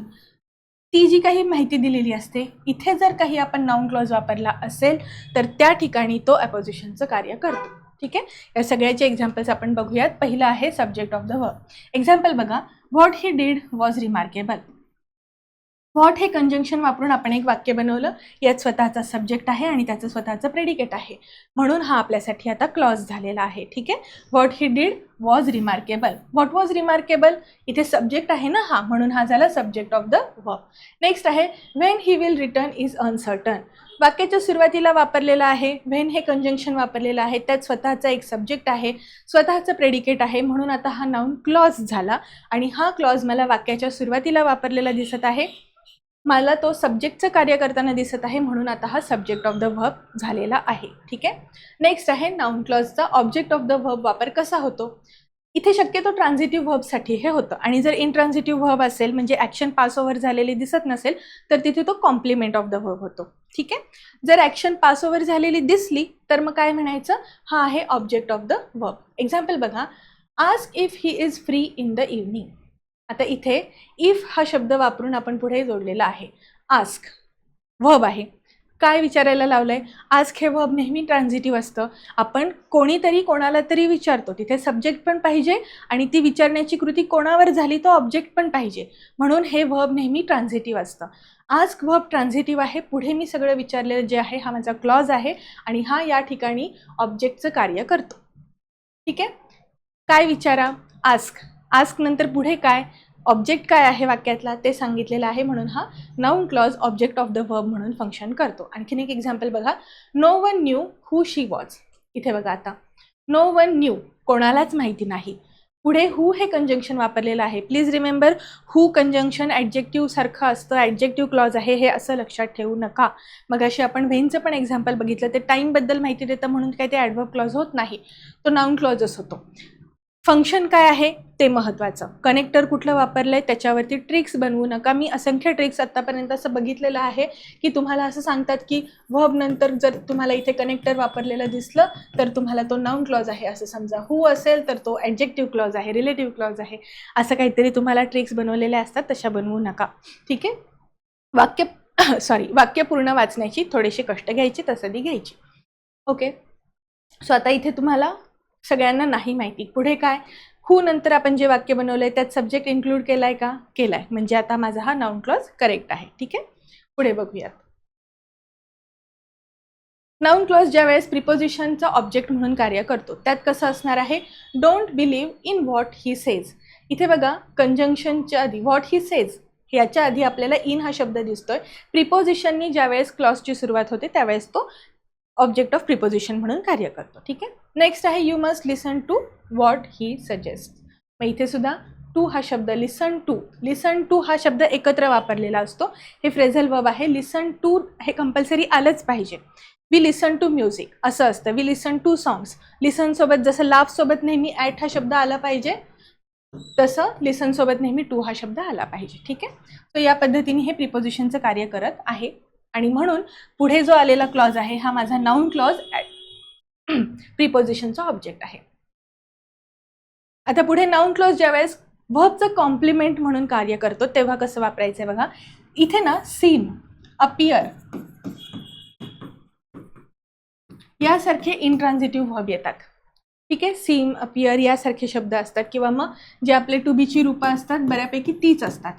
ती जी काही माहिती दिलेली असते, इथे जर काही आपण नाऊन क्लॉज वापरला असेल तर त्या ठिकाणी तो ॲपोजिशनचं कार्य करतो. ठीक आहे, या सगळ्याचे एक्झाम्पल्स आपण बघूयात. पहिलं आहे subject of the verb. Example बघा, what he did was remarkable. What हे कंजंक्शन वापरून आपण एक वाक्य बनवलं, यात स्वतःचा सब्जेक्ट आहे आणि त्याचं स्वतःचं प्रेडिकेट आहे, म्हणून हा आपल्यासाठी आता क्लॉज झालेला आहे. ठीक आहे, what he did was remarkable. What was remarkable, इथे सब्जेक्ट आहे ना हा, म्हणून हा झाला subject of the verb. Next आहे when he will return is uncertain. वाक्याच्या सुरुवातीला वापरलेला आहे, व्हेन हे कंजंक्शन वापरलेलं आहे, त्यात स्वतःचा एक सब्जेक्ट आहे, स्वतःचं प्रेडिकेट आहे, म्हणून आता हा नाऊन क्लॉज झाला. आणि हा क्लॉज मला वाक्याच्या सुरुवातीला वापरलेला दिसत आहे, मला तो सब्जेक्टचं कार्य करताना दिसत आहे, म्हणून आता हा सब्जेक्ट ऑफ द व्हर्ब झालेला आहे. ठीक आहे, नेक्स्ट आहे नाऊन क्लॉजचा ऑब्जेक्ट ऑफ द व्हर्ब वापर कसा होतो. इथे शक्यतो ट्रान्झिटिव्ह व्हर्बसाठी हे होतं, आणि जर इनट्रान्झिटिव्ह व्हर्ब असेल म्हणजे ॲक्शन पास ओव्हर झालेली दिसत नसेल तर तिथे तो कॉम्प्लिमेंट ऑफ द व्हर्ब होतो. ठीक आहे, जर ॲक्शन पास ओव्हर झालेली दिसली तर मग काय म्हणायचं, हा आहे object of the verb. Example बघा, ask if he is free in the evening. आता इथे इफ हा शब्द वापरून आपण पुढे जोडलेला आहे. आस्क व्हर्ब आहे, काय विचारायला लावलं आहे, आस्क हे व्हर्ब नेहमी ट्रान्झिटिव्ह असतं. आपण कोणीतरी कोणाला तरी विचारतो, तिथे सब्जेक्ट पण पाहिजे आणि ती विचारण्याची कृती कोणावर झाली तो ऑब्जेक्ट पण पाहिजे, म्हणून हे व्हर्ब नेहमी ट्रान्झिटिव्ह असतं. आस्क व्हर्ब ट्रान्झिटिव्ह आहे, पुढे मी सगळं विचारलेलं जे आहे हा माझा क्लॉज आहे आणि हा या ठिकाणी ऑब्जेक्टचं कार्य करतो. ठीक आहे, काय विचारा, आस्क, आस्क नंतर पुढे काय, ऑब्जेक्ट काय आहे वाक्यातला ते सांगितलेलं आहे, म्हणून हा noun clause object of the verb म्हणून फंक्शन करतो. आणखीन एक एक्झाम्पल बघा, no one knew who she was. इथे बघा आता, नो वन न्यू कोणालाच माहिती नाही, पुढे हू हे कंजंक्शन वापरलेलं आहे. Please remember, who conjunction adjective सारखं असतं, ॲडजेक्टिव्ह क्लॉज आहे हे असं लक्षात ठेवू नका. मग अशी आपण व्हेनचं पण एक्झाम्पल बघितलं, ते टाईमबद्दल माहिती देतं म्हणून काय ते ॲडव्हर्ब क्लॉज होत नाही, तो नाऊन क्लॉजच होतो. फंक्शन काय आहे ते महत्त्वाचं. कनेक्टर कुठलं वापरलं आहे त्याच्यावरती ट्रिक्स बनवू नका. मी असंख्य ट्रिक्स आत्तापर्यंत असं बघितलेलं आहे की तुम्हाला असं सांगतात की व्हर्ब नंतर जर तुम्हाला इथे कनेक्टर वापरलेलं दिसलं तर तुम्हाला तो नाऊन क्लॉज आहे असं समजा, हू असेल तर तो ॲडजेक्टिव्ह क्लॉज आहे, रिलेटिव्ह क्लॉज आहे, असं काहीतरी तुम्हाला ट्रिक्स बनवलेल्या असतात, तशा बनवू नका. ठीक आहे. वाक्य पूर्ण वाचण्याची थोडेसे कष्ट घ्यायचे, तसदी घ्यायची. ओके. सो आता इथे तुम्हाला सगळ्यांना नाही माहिती पुढे काय, हू नंतर आपण जे वाक्य बनवलंय त्यात सब्जेक्ट इन्क्लूड केलाय का, केलाय, म्हणजे आता माझा हा नाऊन क्लॉज करेक्ट आहे. ठीक आहे. पुढे बघूयात. नाऊन क्लॉज ज्या वेळेस प्रिपोजिशनचा ऑब्जेक्ट म्हणून कार्य करतो त्यात कसं असणार आहे, don't believe in what he says. इथे बघा कंजंक्शनच्या आधी व्हॉट ही सेज, याच्या आधी आपल्याला इन हा शब्द दिसतोय. प्रिपोजिशननी ज्या वेळेस क्लॉजची सुरुवात होते त्यावेळेस तो ऑब्जेक्ट ऑफ प्रिपोजिशन म्हणून कार्य करतो. ठीक आहे. नेक्स्ट आहे you must listen to what he suggest. मग इथे सुद्धा टू हा शब्द, लिसन टू हा शब्द एकत्र वापरलेला असतो. हे फ्रेझल वर्ब आहे. लिसन टू हे कंपल्सरी आलंच पाहिजे. वी लिसन टू म्युझिक असं असतं. We listen to songs. Listen सोबत जसं लाफ सोबत नेहमी ॲट हा शब्द आला पाहिजे तसं लिसन सोबत नेहमी टू हा शब्द आला पाहिजे. ठीक आहे. सो या पद्धतीने हे प्रिपोजिशनचं कार्य करत आहे आणि म्हणून पुढे जो आलेला क्लॉज आहे हा माझा नाऊन क्लॉज प्रिपोजिशनचा ऑब्जेक्ट आहे. आता पुढे नाऊन क्लॉज ज्यावेळेस व्हर्बचं कॉम्प्लिमेंट म्हणून कार्य करतो तेव्हा कसं वापरायचं आहे बघा. इथे ना सीम, अपियर यासारखे इंट्रान्झिटिव्ह व्हर्ब येतात. ठीक आहे. सीम, अपियर यासारखे शब्द असतात किंवा मग जे आपले टू बीची रूपं असतात बऱ्यापैकी तीच असतात.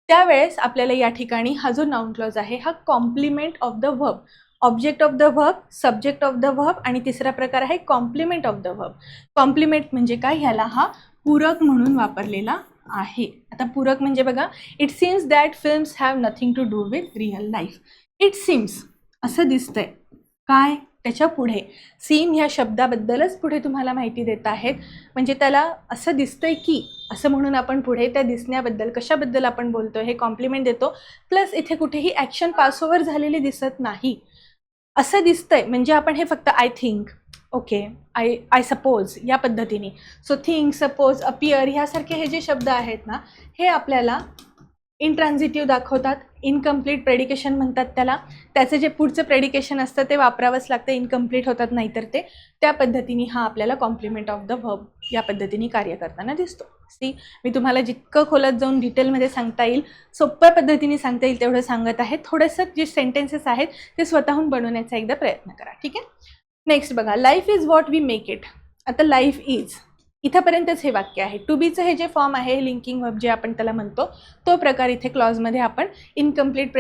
त्यावेळेस आपल्याला या ठिकाणी हा जो नाऊन क्लॉज आहे हा complement of the verb, object of the verb, subject of the verb आणि तिसरा प्रकार आहे complement of the verb. Complement म्हणजे काय, ह्याला हा पूरक म्हणून वापरलेला आहे. आता पूरक म्हणजे बघा, it seems that films have nothing to do with real life. It seems असं दिसतंय काय, त्याच्या पुढे सीम ह्या शब्दाबद्दलच पुढे तुम्हाला माहिती देत आहेत. म्हणजे त्याला असं दिसतंय की, असं म्हणून आपण पुढे त्या दिसण्याबद्दल, कशाबद्दल आपण बोलतोय हे कॉम्प्लिमेंट देतो. प्लस इथे कुठेही ॲक्शन पास ओव्हर झालेली दिसत नाही, असं दिसतंय. म्हणजे आपण हे फक्त I think, okay, I suppose या पद्धतीने. सो थिंक, सपोज, अपियर ह्यासारखे हे जे शब्द आहेत ना हे आपल्याला इंट्रान्झिटिव्ह दाखवतात. इनकम्प्लीट प्रेडिकेशन म्हणतात त्याला. त्याचं जे पुढचं प्रेडिकेशन असतं ते वापरावंच लागतं, इनकम्प्लीट होतात नाहीतर ते. त्या पद्धतीने हा आपल्याला कॉम्प्लिमेंट ऑफ द व्हर्ब या पद्धतीने कार्य करताना दिसतो. मी तुम्हाला जितकं खोलात जाऊन डिटेलमध्ये सांगता येईल, सोप्या पद्धतीने सांगता येईल तेवढं सांगत आहे. थोडंसं जे सेंटेन्सेस आहेत ते स्वतःहून बनवण्याचा एकदा प्रयत्न करा. ठीक आहे. नेक्स्ट बघा, life is what we make it. आता लाईफ इज इथंपर्यंतच हे वाक्य आहे. टू बीचं हे जे फॉर्म आहे, लिंकिंग वर्ब जे आपण त्याला म्हणतो, तो प्रकार इथे क्लॉजमध्ये आपण इनकम्प्लीट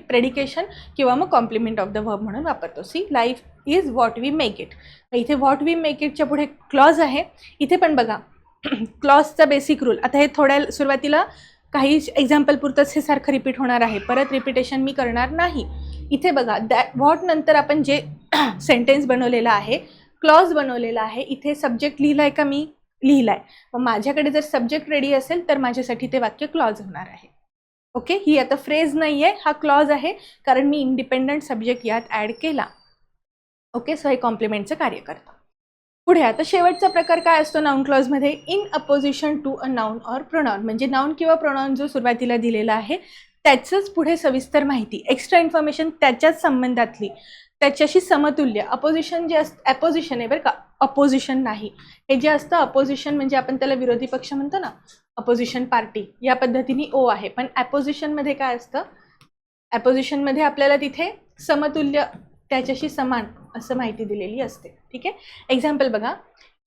प्रेडिकेशन किंवा मग कॉम्प्लिमेंट ऑफ द वर्ब म्हणून वापरतो. Life is what we make it. इथे व्हॉट वी मेक इटच्या पुढे क्लॉज आहे. इथे पण बघा क्लॉजचा बेसिक रूल. आता हे थोड्या सुरुवातीला काही एक्झाम्पल पुरतंच हे सारखं रिपीट होणार आहे, परत रिपिटेशन मी करणार नाही. इथे बघा, व्हॉट नंतर आपण जे सेंटेन्स बनवलेला आहे, क्लॉज बनवलेला आहे, इथे सब्जेक्ट लिहिलाय का, मी लिहिलाय. मग माझ्याकडे जर सब्जेक्ट रेडी असेल तर माझ्यासाठी ते वाक्य क्लॉज होणार आहे. ओके. ही आता फ्रेज नाही आहे, हा क्लॉज आहे, कारण मी इंडिपेंडंट सब्जेक्ट यात ॲड केला. ओके. सो हे कॉम्प्लिमेंटचं कार्य करतं. पुढे आता शेवटचा प्रकार काय असतो नाऊन क्लॉजमध्ये, in apposition to a noun or pronoun. म्हणजे नाऊन किंवा प्रोनाऊन जो सुरुवातीला दिलेला आहे त्याचंच पुढे सविस्तर माहिती, एक्स्ट्रा इन्फॉर्मेशन त्याच्याच संबंधातली, त्याच्याशी समतुल्य. अपोजिशन जे असतं, अपोजिशन आहे बरं का, अपोजिशन नाही. हे जे असतं अपोजिशन म्हणजे आपण त्याला विरोधी पक्ष म्हणतो ना, अपोजिशन पार्टी, या पद्धतीने ओ आहे. पण अपोजिशनमध्ये काय असतं, अपोजिशनमध्ये आपल्याला तिथे समतुल्य, त्याच्याशी समान असं माहिती दिलेली असते. ठीक आहे. एक्झाम्पल बघा,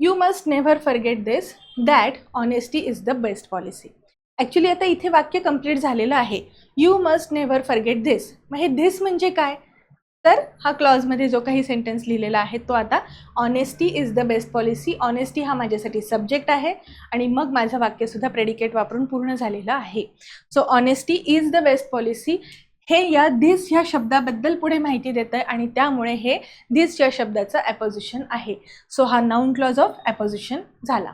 you must never forget this that honesty is the best policy. Actually आता इथे वाक्य कंप्लीट झालेलं आहे. यू मस्ट नेव्हर फॉरगेट दिस. मग हे दिस म्हणजे काय, तर हा क्लॉजमध्ये जो काही सेंटेन्स लिहिलेला आहे तो आता honesty is the best policy. Honesty हा माझ्यासाठी सब्जेक्ट आहे आणि मग माझं वाक्यसुद्धा प्रेडिकेट वापरून पूर्ण झालेलं आहे. So honesty is the best policy हे या धिस ह्या शब्दाबद्दल पुढे माहिती देतं आहे आणि त्यामुळे हे धिस या शब्दाचं ॲपोजिशन आहे. सो हा नाउन क्लॉज ऑफ ॲपोजिशन झाला.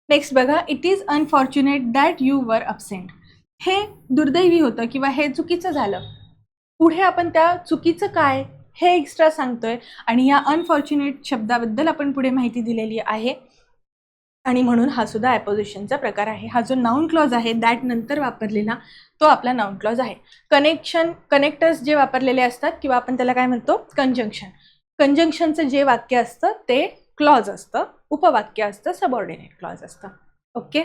नेक्स्ट बघा, it is unfortunate that you were absent. हे दुर्दैवी होतं किंवा हे चुकीचं झालं. पुढे आपण त्या चुकीचं काय हे एक्स्ट्रा सांगतोय आणि या अनफॉर्च्युनेट शब्दाबद्दल आपण पुढे माहिती दिलेली आहे आणि म्हणून हा सुद्धा ॲपोजिशनचा प्रकार आहे. हा जो नाउन क्लॉज आहे दॅट नंतर वापरलेला तो आपला नाउन क्लॉज आहे. कनेक्टर्स जे वापरलेले असतात किंवा आपण त्याला काय म्हणतो कंजंक्शनचं जे वाक्य असतं ते क्लॉज असतं, उपवाक्य असतं, सबऑर्डिनेट क्लॉज असतं. ओके,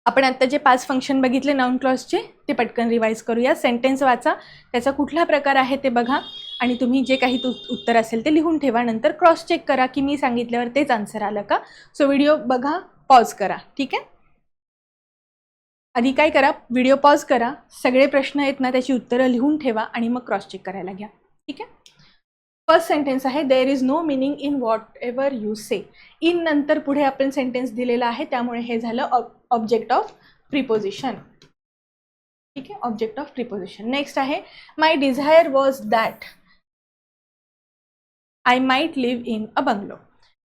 आपण आता जे 5 फंक्शन बघितले नाउन क्लॉजचे ते पटकन रिवाइज करूया. सेंटेन्स वाचा, त्याचा कुठला प्रकार आहे ते बघा आणि तुम्ही जे काही उत्तर असेल ते लिहून ठेवा. नंतर क्रॉस चेक करा की मी सांगितल्यावर तेच आन्सर आलं का. सो व्हिडिओ बघा, पॉज करा. ठीक आहे, आधी काय करा, व्हिडिओ पॉज करा, सगळे प्रश्न आहेत ना त्याची उत्तरं लिहून ठेवा आणि मग क्रॉस चेक करायला घ्या. ठीक आहे, फर्स्ट सेंटेन्स आहे, there is no meaning in whatever you say. In नंतर पुढे आपण सेंटेन्स दिलेला आहे त्यामुळे हे झालं ऑब्जेक्ट ऑफ प्रिपोजिशन. ठीक आहे, ऑब्जेक्ट ऑफ प्रिपोजिशन. नेक्स्ट आहे, my desire was that I might live in a bungalow.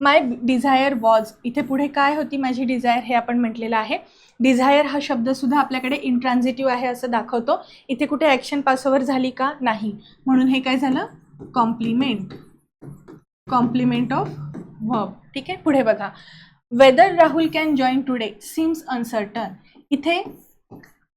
My desire was, इथे पुढे काय होती माझी डिझायर हे आपण म्हटलेलं आहे. डिझायर हा शब्द सुद्धा आपल्याकडे इंट्रान्झिटिव्ह आहे असं दाखवतो. इथे कुठे ॲक्शन पासओव्हर झाली का, नाही, म्हणून हे काय झालं, कॉम्प्लिमेंट ऑफ वर्ब. ठीक आहे, पुढे बघा, whether Rahul can join today seems uncertain. इथे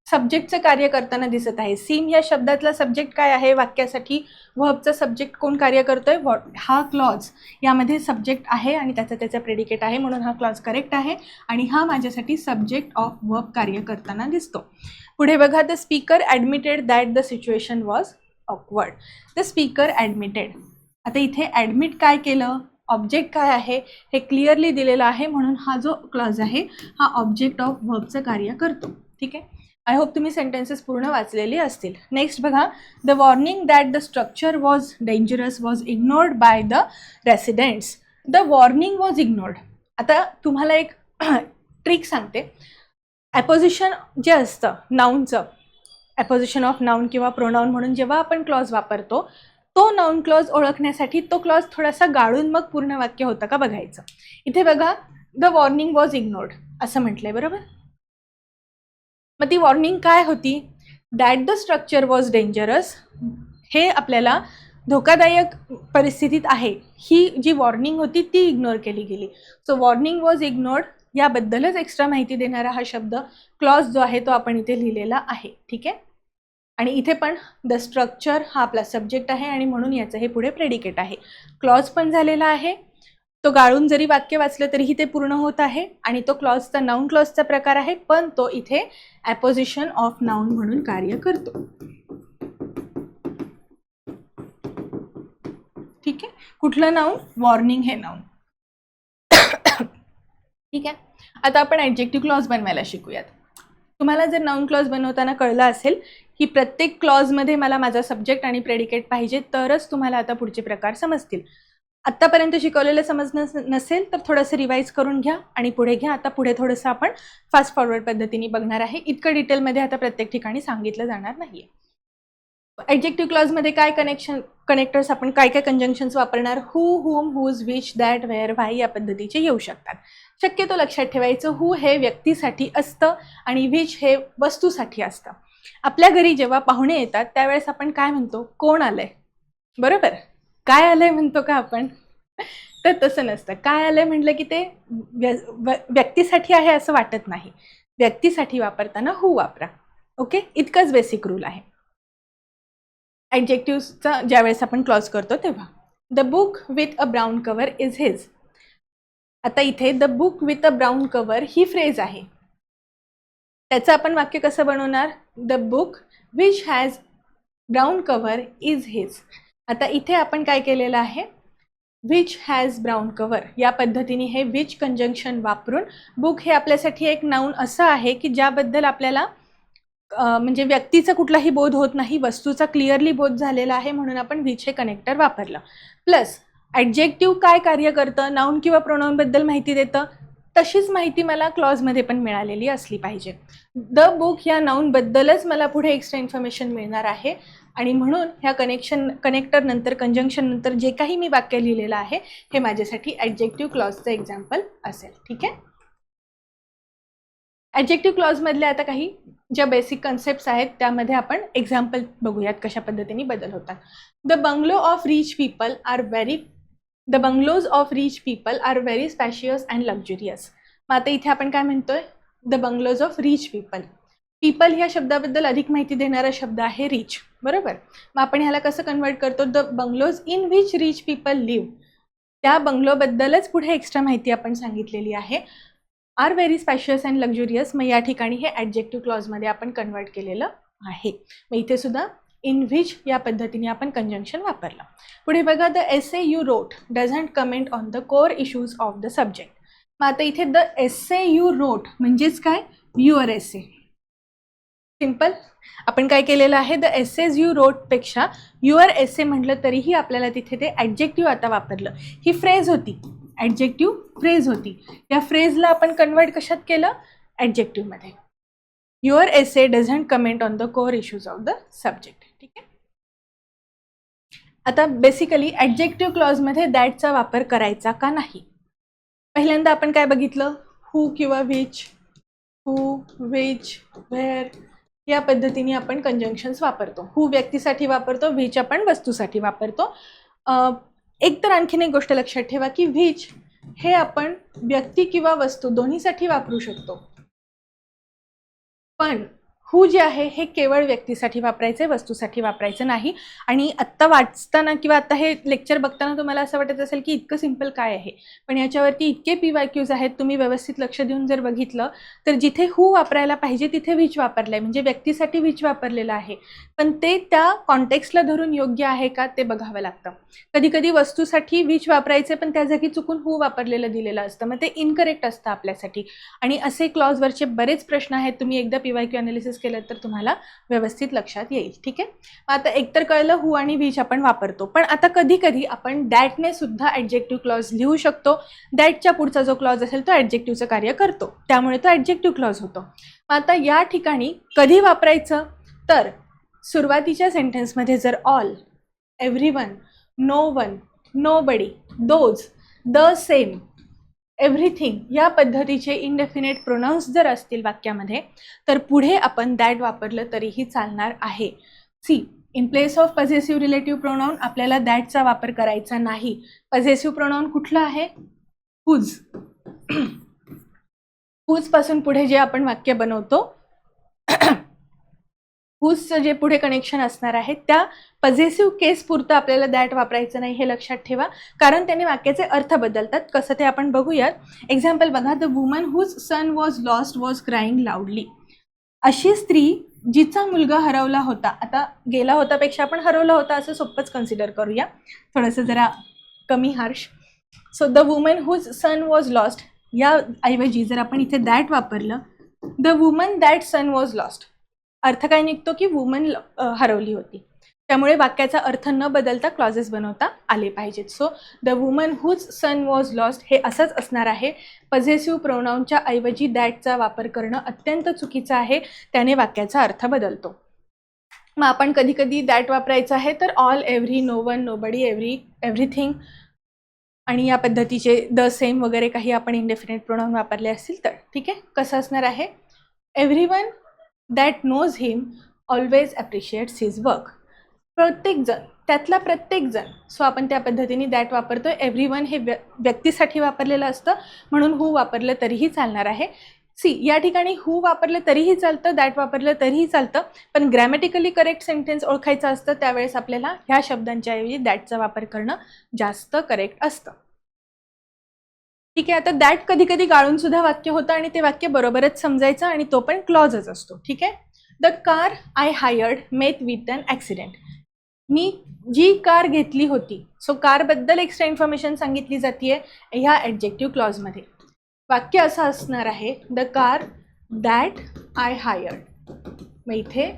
सब्जेक्टचं कार्य करताना दिसत आहे. सीम या शब्दातला सब्जेक्ट काय आहे वाक्यासाठी, वर्बचा सब्जेक्ट कोण कार्य करतोय, हा क्लॉज. यामध्ये सब्जेक्ट आहे आणि त्याचा प्रेडिकेट आहे म्हणून हा क्लॉज करेक्ट आहे आणि हा माझ्यासाठी सब्जेक्ट ऑफ वर्ब कार्य करताना दिसतो. पुढे बघा, the speaker admitted that the situation was awkward. The speaker admitted, आता इथे ॲडमिट काय केलं, ऑब्जेक्ट काय आहे हे क्लिअरली दिलेलं आहे म्हणून हा जो क्लॉज आहे हा ऑब्जेक्ट ऑफ वर्बचं कार्य करतो. ठीक आहे, आय होप तुम्ही सेंटेन्सेस पूर्ण वाचलेली असतील. नेक्स्ट बघा, the warning that the structure was dangerous was ignored by the residents. The warning was ignored. आता तुम्हाला एक ट्रिक सांगते. ॲपोजिशन जे असतं नाऊनचं, ॲपोजिशन ऑफ नाऊन किंवा प्रोनाऊन म्हणून जेव्हा आपण क्लॉज वापरतो तो नाऊन क्लॉज ओळखण्यासाठी तो क्लॉज थोडासा गाळून मग पूर्ण वाक्य होतं का बघायचं. इथे बघा, द वॉर्निंग वॉज इग्नोर्ड असं म्हटलंय, बरोबर. मग ती वॉर्निंग काय होती, that the structure was dangerous. हे आपल्याला धोकादायक परिस्थितीत आहे ही जी वॉर्निंग होती ती इग्नोर केली गेली. सो वॉर्निंग वॉज इग्नोर्ड याबद्दलच एक्स्ट्रा माहिती देणारा हा शब्द क्लॉज जो आहे तो आपण इथे लिहिलेला आहे. ठीक आहे, आणि इथे पण द स्ट्रक्चर हा आपला सब्जेक्ट आहे आणि म्हणून याचं हे पुढे प्रेडिकेट आहे. क्लॉज पण झालेला आहे, तो गाळून जरी वाक्य वाचलं तरीही ते पूर्ण होत आहे आणि तो क्लॉजचा नाऊन क्लॉजचा प्रकार आहे पण तो इथे ॲपोजिशन ऑफ नाऊन म्हणून कार्य करतो. ठीक आहे, कुठलं नाऊन, वॉर्निंग हे नाऊन. ठीक आहे, आता आपण ॲडजेक्टिव्ह क्लॉज बनवायला शिकूयात. तुम्हाला जर नाऊन क्लॉज बनवताना कळलं असेल की प्रत्येक क्लॉजमध्ये मला माझा सब्जेक्ट आणि प्रेडिकेट पाहिजे तरच तुम्हाला आता पुढचे प्रकार समजतील. आत्तापर्यंत शिकवलेलं समजणं नसेल तर थोडंसं रिवाईज करून घ्या आणि पुढे घ्या. आता पुढे थोडंसं आपण फास्ट फॉरवर्ड पद्धतीने बघणार आहे. इतकं डिटेलमध्ये आता प्रत्येक ठिकाणी सांगितलं जाणार नाही आहे. ॲडजेक्टिव्ह क्लॉजमध्ये काय कनेक्टर्स आपण काय कंजंक्शन्स वापरणार, हू, हुम, हुज, विच, दॅट, वेअर, व्हाय या पद्धतीचे येऊ शकतात. शक्यतो लक्षात ठेवायचं, हू हे व्यक्तीसाठी असतं आणि विच हे वस्तूसाठी असतं. आपल्या घरी जेव्हा पाहुणे येतात त्यावेळेस आपण काय म्हणतो, कोण आलंय, बरोबर. काय आलंय म्हणतो का आपण, तर तसं नसतं. काय आलंय म्हटलं की ते व्यक्तीसाठी आहे असं वाटत नाही. व्यक्तीसाठी वापरताना हू वापरा. ओके, इतकंच बेसिक रूल आहे ॲडजेक्टिव्हचा ज्यावेळेस आपण क्लॉज करतो तेव्हा. The book with a brown cover is his. आता इथे the book with a brown cover he phrase आहे, त्याचं आपण वाक्य कसं बनवणार, the book which has brown cover is his. आता इथे आपण काय केलेलं आहे, विच हॅज ब्राऊन कवर या पद्धतीने हे विच कंजंक्शन वापरून बुक हे आपल्यासाठी एक नाऊन असं आहे की ज्याबद्दल आपल्याला म्हणजे व्यक्तीचा कुठलाही बोध होत नाही, वस्तूचा क्लिअरली बोध झालेला आहे म्हणून आपण विच हे कनेक्टर वापरलं. प्लस ॲडजेक्टिव्ह काय कार्य करतं, नाऊन किंवा प्रोनाऊनबद्दल माहिती देतं, तशीच माहिती मला क्लॉजमध्ये पण मिळालेली असली पाहिजे. द बुक या नाऊनबद्दलच मला पुढे एक्स्ट्रा इन्फॉर्मेशन मिळणार आहे आणि म्हणून ह्या कनेक्टर नंतर कंजंक्शन नंतर जे काही मी वाक्य लिहिलेलं आहे हे माझ्यासाठी ॲडजेक्टिव्ह क्लॉजचं एक्झाम्पल असेल. ठीक आहे. ॲडजेक्टिव्ह क्लॉजमधल्या आता काही ज्या बेसिक कन्सेप्ट्स आहेत त्यामध्ये आपण एक्झाम्पल बघूयात कशा पद्धतीने बदल होतात. The bungalows of rich people are very spacious and luxurious. मग आता इथे आपण काय म्हणतोय, the bungalows of rich people. People ह्या शब्दाबद्दल अधिक माहिती देणारा शब्द आहे रिच, बरोबर. मग आपण ह्याला कसं कन्वर्ट करतो, the bungalows in which rich people live. त्या बंगलोबद्दलच पुढे एक्स्ट्रा माहिती आपण सांगितलेली आहे. Are very spacious and luxurious, मग या ठिकाणी हे ॲडजेक्टिव्ह क्लॉजमध्ये आपण कन्वर्ट केलेलं आहे. मग इथे सुद्धा इन विच या पद्धतीने आपण कंजंक्शन वापरलं. पुढे बघा, the essay you wrote doesn't comment on the core issues of the subject. मग आता इथे द एसे यू रोट म्हणजेच काय, युअर एसे. सिम्पल. आपण काय केलेलं आहे, द एसेज यू रोटपेक्षा युअर एसे म्हटलं तरीही आपल्याला तिथे ते ॲडजेक्टिव्ह आता वापरलं. ही फ्रेज होती, ॲडजेक्टिव्ह फ्रेज होती. या फ्रेजला आपण कन्वर्ट कशात केलं, ॲडजेक्टिव्हमध्ये. Your essay doesn't comment on the core issues of the subject. ठीक आहे. आता बेसिकली ॲडजेक्टिव्ह क्लॉजमध्ये दॅटचा वापर करायचा का नाही. पहिल्यांदा आपण काय बघितलं, हू किंवा विच, हू, विच, व्हेअर या पद्धतीने आपण कंजंक्शन्स वापरतो. हू व्यक्तीसाठी वापरतो, विच आपण वस्तूसाठी वापरतो. एक तर आणखीन एक गोष्ट लक्षात ठेवा की विच हे आपण व्यक्ती किंवा वस्तू दोन्हीसाठी वापरू शकतो, पण हू जे आहे हे केवळ व्यक्तीसाठी वापरायचे, वस्तूसाठी वापरायचं नाही. आणि आत्ता वाचताना किंवा आता हे लेक्चर बघताना तुम्हाला असं वाटत असेल की इतकं सिम्पल काय आहे, पण याच्यावरती इतके PYQs आहेत. तुम्ही व्यवस्थित लक्ष देऊन जर बघितलं तर जिथे हू वापरायला पाहिजे तिथे विच वापरलं आहे, म्हणजे व्यक्तीसाठी विच वापरलेलं आहे, पण ते त्या कॉन्टेक्स्टला धरून योग्य आहे का ते बघावं लागतं. कधी कधी वस्तूसाठी विच वापरायचे पण त्या जागी चुकून हू वापरलेलं दिलेलं असतं, मग ते इनकरेक्ट असतं आपल्यासाठी. आणि असे क्लॉजवरचे बरेच प्रश्न आहेत, तुम्ही एकदा PYQ अनालिसिस केलं तर तुम्हाला व्यवस्थित लक्षात येईल. ठीक आहे. आता एकतर कळलं हू आणि विच आपण वापरतो, पण आता कधी कधी आपण दॅटने सुद्धा ॲडजेक्टिव्ह क्लॉज लिहू शकतो. दॅटच्या पुढचा जो क्लॉज असेल तो ॲडजेक्टिव्हचं कार्य करतो, त्यामुळे तो ॲडजेक्टिव्ह क्लॉज होतो. आता या ठिकाणी कधी वापरायचं, तर सुरुवातीच्या सेंटेन्समध्ये जर all, everyone, no one, nobody, those, the same, everything या पद्धतीचे इनडेफिनेट प्रोनाउन्स जर असतील वाक्यामध्ये तर पुढे आपण दॅट वापरलं तरीही चालणार आहे. See, in place of possessive relative pronoun आपल्याला दॅटचा वापर करायचा नाही. पजेसिव्ह प्रोनाउन कुठला आहे, हुज. हुज पासून पुढे जे आपण वाक्य बनवतो, हुजचं जे पुढे कनेक्शन असणार आहे त्या पजेसिव्ह केस पुरतं आपल्याला दॅट वापरायचं नाही, हे लक्षात ठेवा, कारण त्याने वाक्याचे अर्थ बदलतात. कसं ते आपण बघूयात. एक्झाम्पल बघा, the woman whose son was lost was crying loudly. अशी स्त्री जिचा मुलगा हरवला होता, आता गेला होता पेक्षा आपण हरवला होता असं सोपंच कन्सिडर करूया, थोडंसं जरा कमी harsh. So the woman whose son was lost या ऐवजी जर आपण इथे दॅट वापरलं, the woman that son was lost, अर्थ काय निघतो की वुमन हरवली होती. त्यामुळे वाक्याचा अर्थ न बदलता क्लॉजेस बनवता आले पाहिजेत. So the woman whose son was lost हे असंच असणार आहे. पजेसिव्ह प्रोनाउनच्या ऐवजी दॅटचा वापर करणं अत्यंत चुकीचं आहे, त्याने वाक्याचा अर्थ बदलतो. मग आपण कधी कधी दॅट वापरायचं आहे तर all, every, no one, nobody, everything आणि या पद्धतीचे द सेम वगैरे काही आपण इनडेफिनेट प्रोनाउन वापरले असतील तर. ठीक आहे. कसं असणार आहे, everyone that knows him always appreciates his work. प्रत्येकजण, त्यातला प्रत्येकजण. सो आपण त्या पद्धतीने दॅट वापरतो. एव्हरीवन हे व्यक्तीसाठी वापरलेलं असतं, म्हणून हू वापरलं तरीही चालणार आहे. सी, या ठिकाणी हू वापरलं तरीही चालतं, दॅट वापरलं तरीही चालतं, पण ग्रॅमॅटिकली करेक्ट सेंटेन्स ओळखायचं असतं त्यावेळेस आपल्याला ह्या शब्दांच्या ऐवजी दॅटचा वापर करणं जास्त करेक्ट असतं. ठीक आहे. आता दॅट कधी कधी गाळून सुद्धा वाक्य होतं आणि ते वाक्य बरोबरच समजायचं आणि तो पण क्लॉजच असतो. ठीक आहे. The car I hired met with an accident. मी जी कार घेतली होती, सो कारबद्दल एक्स्ट्रा इन्फॉर्मेशन सांगितली जाते ह्या ॲडजेक्टिव्ह क्लॉजमध्ये. वाक्य असं असणार आहे, the car that I hired. मग इथे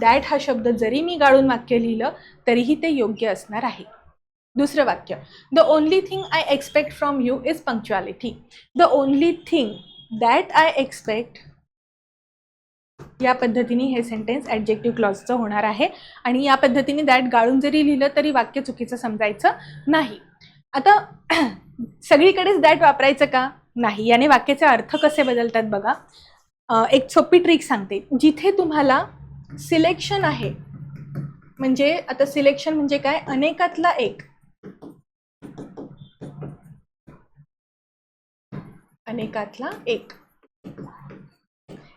दॅट हा शब्द जरी मी गाळून वाक्य लिहिलं तरीही ते योग्य असणार आहे. दुसरं वाक्य, the only thing I expect from you is punctuality. The only thing that I expect, या पद्धतीने हे सेंटेन्स ॲडजेक्टिव्ह क्लॉजचं होणार आहे. आणि या पद्धतीने दॅट गाळून जरी लिहिलं तरी वाक्य चुकीचं समजायचं नाही. आता सगळीकडेच दॅट वापरायचं का नाही, याने वाक्याचे अर्थ कसे बदलतात बघा. एक सोपी ट्रिक सांगते. जिथे तुम्हाला सिलेक्शन आहे, म्हणजे आता सिलेक्शन म्हणजे काय, अनेकातला एक, अनेकातला एक,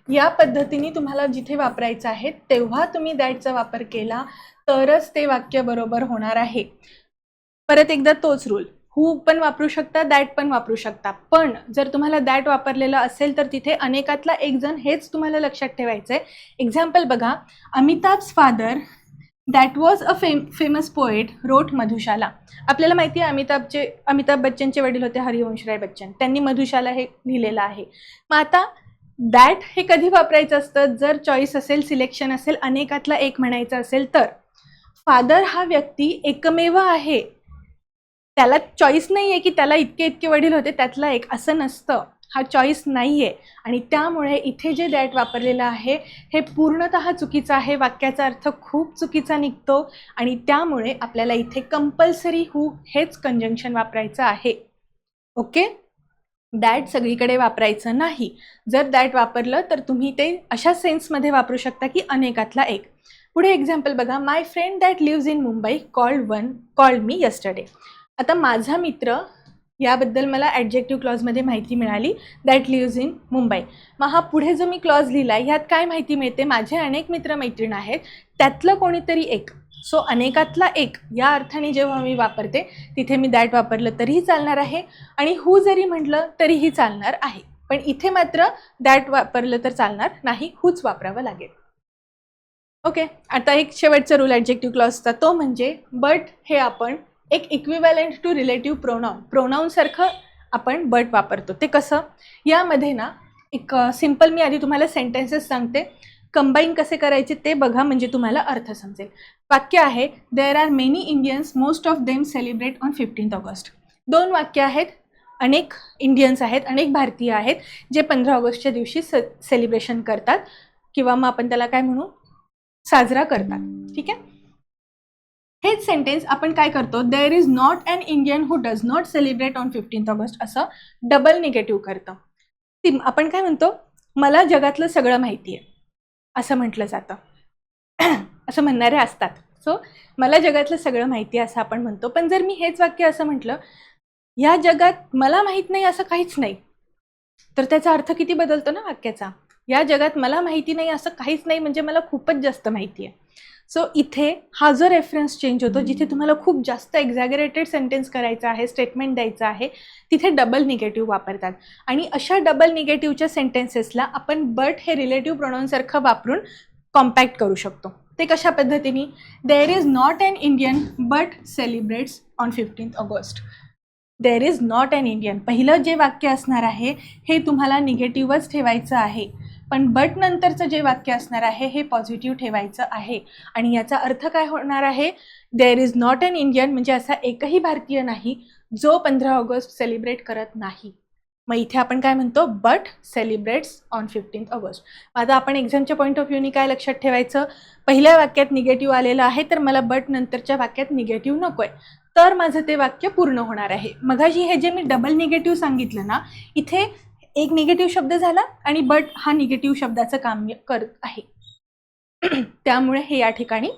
या पद्धतीने तुम्हाला जिथे वापरायचं आहे तेव्हा तुम्ही दॅटचा वापर केला तरच ते वाक्य बरोबर होणार आहे. परत एकदा तोच रूल, हू पण वापरू शकता, दॅट पण वापरू शकता. पण जर तुम्हाला दॅट वापरलेलं असेल तर तिथे अनेकातला एक जण हेच तुम्हाला लक्षात ठेवायचं आहे. एक्झाम्पल बघा, Amitabh's father that was a famous poet wrote Madhushala. आपल्याला माहिती आहे अमिताभ बच्चनचे वडील होते हरिवंशराय बच्चन, त्यांनी मधुशाला हे लिहिलेलं आहे. मग आता दॅट हे कधी वापरायचं असतं, जर चॉईस असेल, सिलेक्शन असेल, अनेकातला एक म्हणायचं असेल तर. फादर हा व्यक्ती एकमेव आहे, त्याला चॉईस नाही आहे की त्याला इतके वडील होते त्यातला एक, असं नसतं. हा चॉईस नाही आहे. आणि त्यामुळे इथे जे दॅट वापरलेलं आहे हे पूर्णतः चुकीचं आहे, वाक्याचा अर्थ खूप चुकीचा निघतो. आणि त्यामुळे आपल्याला इथे कंपल्सरी हू हेच कंजंक्शन वापरायचं आहे. ओके, दॅट सगळीकडे वापरायचं नाही. जर दॅट वापरलं तर तुम्ही ते अशा सेन्समध्ये वापरू शकता की अनेकातला एक. पुढे एक्झाम्पल बघा, my friend that lives in Mumbai called me yesterday. आता माझा मित्र, याबद्दल मला ॲडजेक्टिव्ह क्लॉजमध्ये माहिती मिळाली, दॅट लिव्ज इन मुंबई. मग हा पुढे जो मी क्लॉज लिहिला ह्यात काय माहिती मिळते, माझे अनेक मित्रमैत्रीण आहेत, त्यातलं कोणीतरी एक. सो अनेकातला एक या अर्थाने जेव्हा मी वापरते तिथे मी दॅट वापरलं तरीही चालणार आहे आणि हू जरी म्हटलं तरीही चालणार आहे. पण इथे मात्र दॅट वापरलं तर चालणार नाही, हूच वापरावं लागेल. ओके, आता एक शेवटचा रूल ॲडजेक्टिव्ह क्लॉजचा, तो म्हणजे बट हे आपण एक इक्विव्हॅलंट टू रिलेटिव्ह प्रोनाऊनसारखं आपण बट वापरतो. ते कसं, यामध्ये ना एक सिम्पल मी आधी तुम्हाला सेंटेन्सेस सांगते, कंबाईन कसे करायचे ते बघा म्हणजे तुम्हाला अर्थ समजेल. वाक्य आहे, there are many Indians, most of them celebrate on 15 August. दोन वाक्य आहेत, अनेक इंडियन्स आहेत, अनेक भारतीय आहेत जे 15 ऑगस्टच्या दिवशी सेलिब्रेशन करतात, किंवा मग आपण त्याला काय म्हणू, साजरा करतात. ठीक आहे, हेच सेंटेन्स आपण काय करतो, there is not an Indian who does not celebrate on 15 August असं डबल निगेटिव्ह करतं. आपण काय म्हणतो, मला जगातलं सगळं माहिती आहे असं म्हटलं जातं. असं म्हणणारे असतात. सो मला जगातलं सगळं माहिती आहे असं आपण म्हणतो. पण जर मी हेच वाक्य असं म्हटलं, या जगात मला माहीत नाही असं काहीच नाही, तर त्याचा अर्थ किती बदलतो ना वाक्याचा. या जगात मला माहिती नाही असं काहीच नाही म्हणजे मला खूपच जास्त माहिती आहे. सो इथे हा जो रेफरन्स चेंज होतो, जिथे तुम्हाला खूप जास्त एक्झॅगरेटेड सेंटेन्स करायचं आहे, स्टेटमेंट द्यायचं आहे, तिथे डबल निगेटिव्ह वापरतात. आणि अशा डबल निगेटिव्हच्या सेंटेन्सेसला आपण बट हे रिलेटिव्ह प्रोनाऊनसारखं वापरून कॉम्पॅक्ट करू शकतो. ते कशा पद्धतीने, there is not an Indian but celebrates on 15 August. There is not an Indian, पहिलं जे वाक्य असणार आहे हे तुम्हाला निगेटिव्हच ठेवायचं आहे, पण बट नंतरचं जे वाक्य असणार आहे हे पॉझिटिव्ह ठेवायचं आहे. आणि याचा अर्थ काय होणार आहे, there is not an Indian म्हणजे असा एकही भारतीय नाही जो 15 ऑगस्ट सेलिब्रेट करत नाही. मग इथे आपण काय म्हणतो, बट सेलिब्रेट्स ऑन 15 ऑगस्ट. आता आपण एक्झामच्या पॉईंट ऑफ व्ह्यूनी काय लक्षात ठेवायचं, पहिल्या वाक्यात निगेटिव्ह आलेलं आहे तर मला बट नंतरच्या वाक्यात निगेटिव्ह नको आहे, तर माझं ते वाक्य पूर्ण होणार आहे. मगाशी हे जे मी डबल निगेटिव्ह सांगितलं ना, इथे एक निगेटिव्ह शब्द झाला आणि बट हा निगेटिव्ह शब्दाचं काम करत आहे. त्यामुळे हे या ठिकाणी